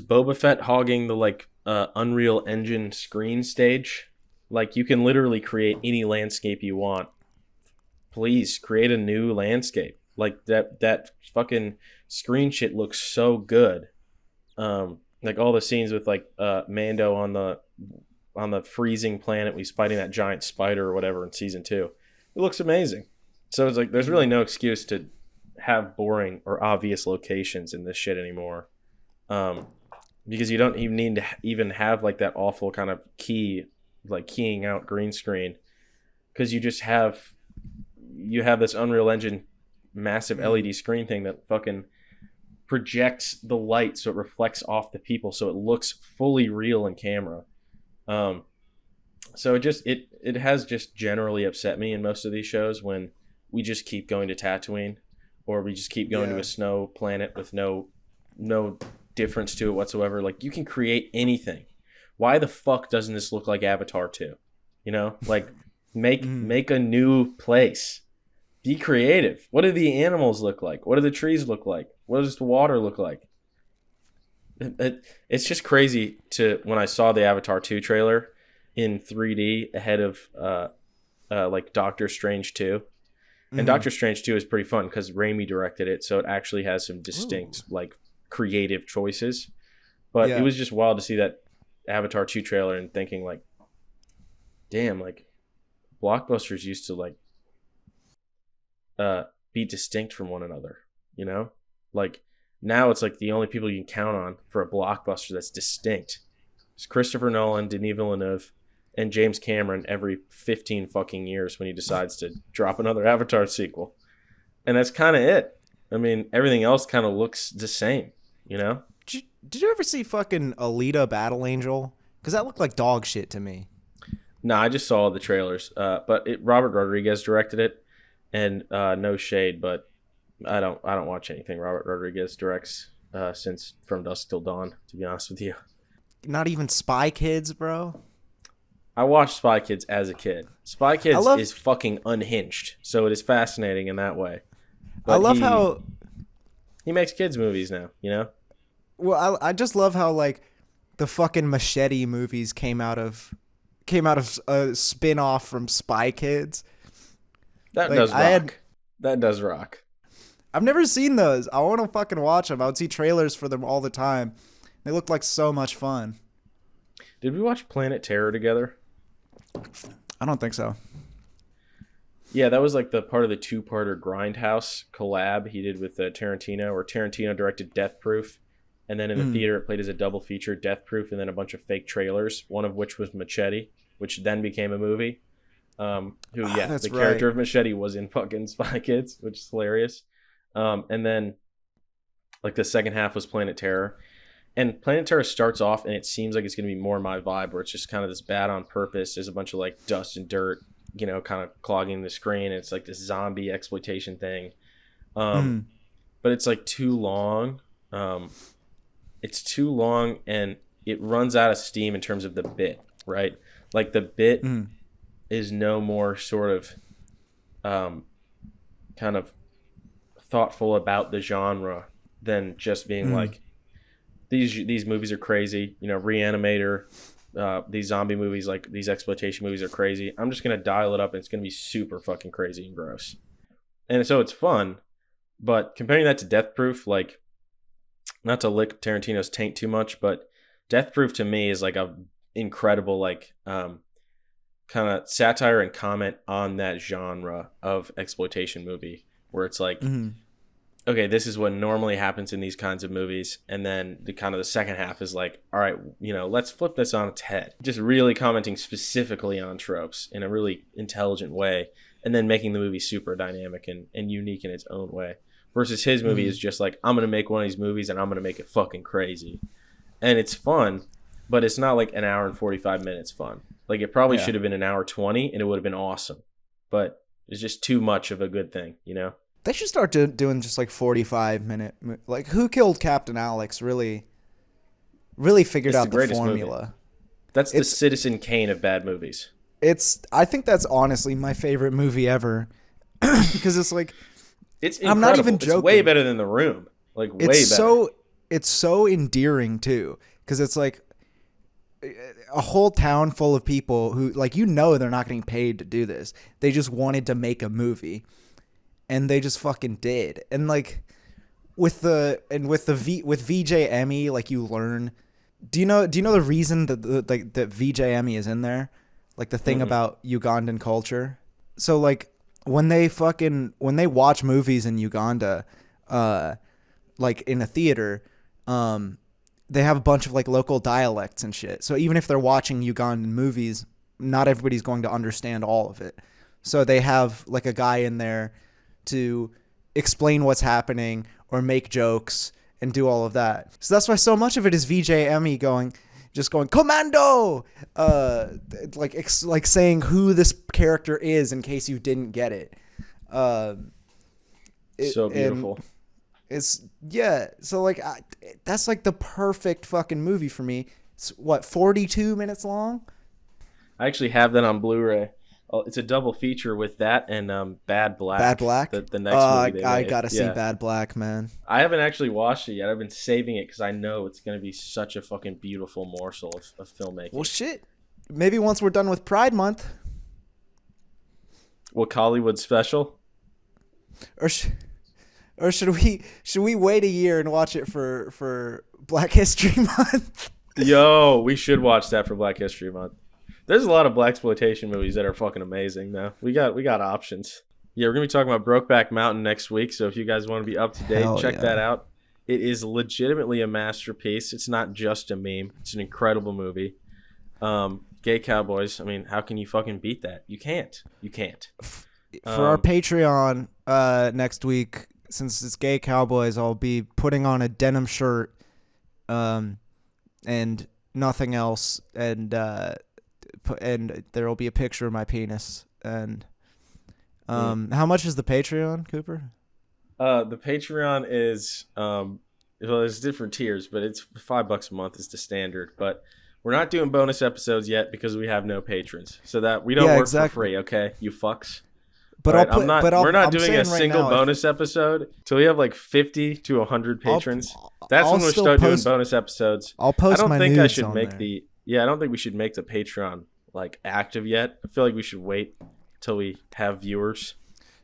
Boba Fett hogging the like Unreal Engine screen stage? Like, you can literally create any landscape you want. Please create a new landscape. Like that fucking screen shit looks so good. Like all the scenes with like Mando on the freezing planet, he's fighting that giant spider or whatever in season 2. It looks amazing. So it's like, there's really no excuse to have boring or obvious locations in this shit anymore. Because you don't even need to even have like that awful kind of keying out green screen, because you have this Unreal Engine massive LED screen thing that fucking projects the light so it reflects off the people, so it looks fully real in camera. So it has just generally upset me in most of these shows when we just keep going to Tatooine, or we just keep going to a snow planet with no difference to it whatsoever. Like, you can create anything. Why the fuck doesn't this look like Avatar 2? Like, make a new place. Be creative. What do the animals look like? What do the trees look like? What does the water look like? It's just crazy when I saw the Avatar 2 trailer, in 3D ahead of like Doctor Strange 2. And Doctor Strange 2 is pretty fun because Raimi directed it, so it actually has some distinct like creative choices. But it was just wild to see that Avatar 2 trailer and thinking like, damn, like blockbusters used to like be distinct from one another, you know? Like now it's like the only people you can count on for a blockbuster that's distinct is Christopher Nolan, Denis Villeneuve, and James Cameron every 15 fucking years when he decides to drop another Avatar sequel. And that's kind of it. I mean, everything else kind of looks the same, you know? Did you ever see fucking Alita Battle Angel? Because that looked like dog shit to me. No, I just saw the trailers. But Robert Rodriguez directed it, and no shade, but I don't watch anything Robert Rodriguez directs since From Dusk Till Dawn, to be honest with you. Not even Spy Kids, bro. I watched Spy Kids as a kid. Spy Kids is fucking unhinged, so it is fascinating in that way. But I love how he makes kids movies now, you know? Well, I just love how like the fucking Machete movies came out of a spin-off from Spy Kids. That does rock. That does rock. I've never seen those. I want to fucking watch them. I would see trailers for them all the time. They look like so much fun. Did we watch Planet Terror together? I don't think so. Yeah, that was like the part of the two-parter Grindhouse collab he did with Tarantino, where Tarantino directed Death Proof, and then in the theater it played as a double feature, Death Proof, and then a bunch of fake trailers, one of which was Machete, which then became a movie. The character of Machete was in fucking Spy Kids, which is hilarious. And then like the second half was Planet Terror. And Planet Terror starts off and it seems like it's going to be more my vibe, where it's just kind of this bad on purpose. There's a bunch of like dust and dirt, you know, kind of clogging the screen. It's like this zombie exploitation thing. But it's like too long. It's too long and it runs out of steam in terms of the bit, right? Like the bit is no more sort of kind of thoughtful about the genre than just being like, these movies are crazy, you know, Reanimator, these zombie movies, like these exploitation movies are crazy. I'm just going to dial it up and it's going to be super fucking crazy and gross. And so it's fun, but comparing that to Death Proof, like, not to lick Tarantino's taint too much, but Death Proof to me is like a incredible, like, kind of satire and comment on that genre of exploitation movie, where it's like, okay, this is what normally happens in these kinds of movies. And then the second half is like, all right, you know, let's flip this on its head. Just really commenting specifically on tropes in a really intelligent way. And then making the movie super dynamic and unique in its own way. Versus his movie is just like, I'm going to make one of these movies and I'm going to make it fucking crazy. And it's fun, but it's not like an hour and 45 minutes fun. Like it probably should have been an hour 20 and it would have been awesome. But it's just too much of a good thing, you know? They should start doing just like 45-minute. Like, Who Killed Captain Alex really figured out the formula. Movie. That's the Citizen Kane of bad movies. I think that's honestly my favorite movie ever, because it's like, it's incredible. I'm not even joking. It's way better than The Room. Like way better. It's so endearing too, because it's like a whole town full of people who, like, you know, they're not getting paid to do this. They just wanted to make a movie. And they just fucking did. And like with VJ Emmy, like, you learn. Do you know the reason that VJ Emmy is in there? Like the thing about Ugandan culture. So like when they watch movies in Uganda, like in a theater, they have a bunch of like local dialects and shit. So even if they're watching Ugandan movies, not everybody's going to understand all of it. So they have like a guy in there to explain what's happening or make jokes and do all of that. So that's why so much of it is VJ Emmy going commando, like saying who this character is in case you didn't get it. So beautiful. So like that's like the perfect fucking movie for me. It's 42 minutes long. I actually have that on Blu-ray. It's a double feature with that and Bad Black. Bad Black? The next movie they I made. gotta see Bad Black, man. I haven't actually watched it yet. I've been saving it because I know it's going to be such a fucking beautiful morsel of filmmaking. Well, shit. maybe once we're done with Pride Month. What, Hollywood special? Or should we wait a year and watch it for Black History Month? Yo, we should watch that for Black History Month. There's a lot of blaxploitation movies that are fucking amazing, though. We got options. Yeah, we're gonna be talking about Brokeback Mountain next week. So if you guys want to be up to date, check that out. It is legitimately a masterpiece. It's not just a meme. It's an incredible movie. Gay cowboys. I mean, how can you fucking beat that? You can't. For our Patreon next week, since it's Gay Cowboys, I'll be putting on a denim shirt, and nothing else, and there will be a picture of my penis. And how much is the Patreon, Cooper? The Patreon is well, there's different tiers, but it's $5 a month is the standard. But we're not doing bonus episodes yet because we have no patrons, so that we don't work for free. Okay, you fucks. But right, we're not doing a single bonus episode till we have like 50 to 100 patrons. That's when we'll start doing bonus episodes. I'll post my nudes on there. I don't think we should make the Patreon like active yet. I feel like we should wait till we have viewers.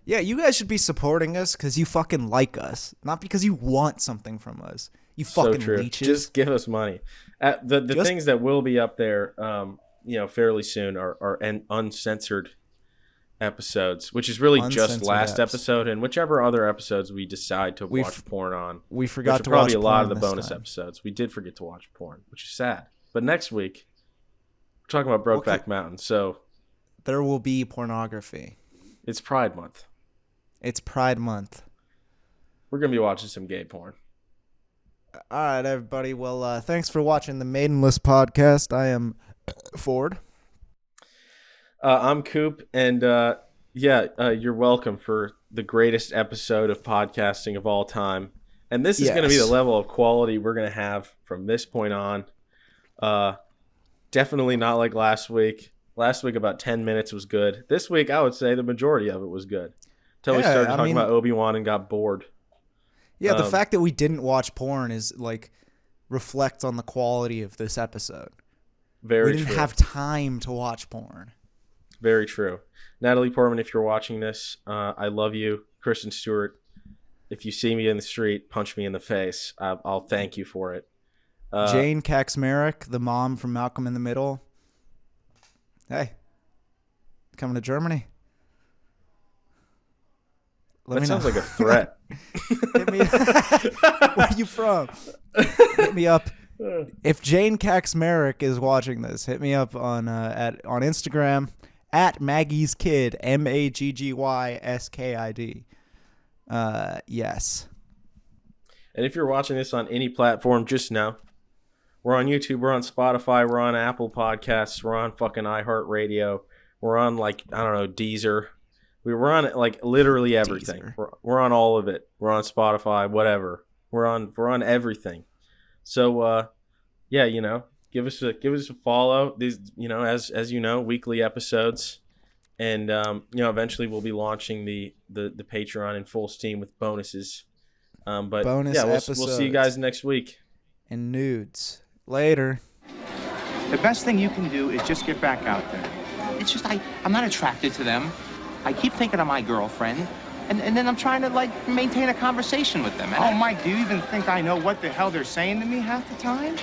Yeah, you guys should be supporting us because you fucking like us, not because you want something from us. You fucking leeches. Just give us money. The things that will be up there, fairly soon are uncensored episodes, which is really just last episode and whichever other episodes we decide to watch porn on. We forgot to watch probably a lot of the porn bonus episodes. We did forget to watch porn, which is sad. But next week, we're talking about Brokeback Mountain, so there will be pornography. It's Pride Month. We're gonna be watching some gay porn. All right, everybody. Well, thanks for watching the Maidenless podcast. I am Ford. I'm Coop, and you're welcome for the greatest episode of podcasting of all time. And this is going to be the level of quality we're going to have from this point on. Definitely not like last week. Last week, about 10 minutes was good. This week, I would say the majority of it was good. Until we started talking about Obi-Wan and got bored. Yeah, the fact that we didn't watch porn is like reflects on the quality of this episode. We didn't have time to watch porn. Very true. Natalie Portman, if you're watching this, I love you. Kristen Stewart, if you see me in the street, punch me in the face. I'll thank you for it. Jane Kaczmarek, the mom from Malcolm in the Middle. Hey, coming to Germany? That sounds like a threat. Hit me. Where are you from? Hit me up. If Jane Kaczmarek is watching this, hit me up on Instagram. At Maggie's Kid, MAGGYSKID. Yes. And if you're watching this on any platform, just know we're on YouTube, we're on Spotify, we're on Apple Podcasts, we're on fucking iHeartRadio, we're on Deezer. We're on like literally everything. We're on all of it. We're on Spotify, whatever. We're on everything. So give us a follow. These, as you know, weekly episodes, and eventually we'll be launching the Patreon in full steam with bonuses. We'll see you guys next week. And nudes later. The best thing you can do is just get back out there. It's just I'm not attracted to them. I keep thinking of my girlfriend, and then I'm trying to maintain a conversation with them. Oh, Mike, do you even think I know what the hell they're saying to me half the time?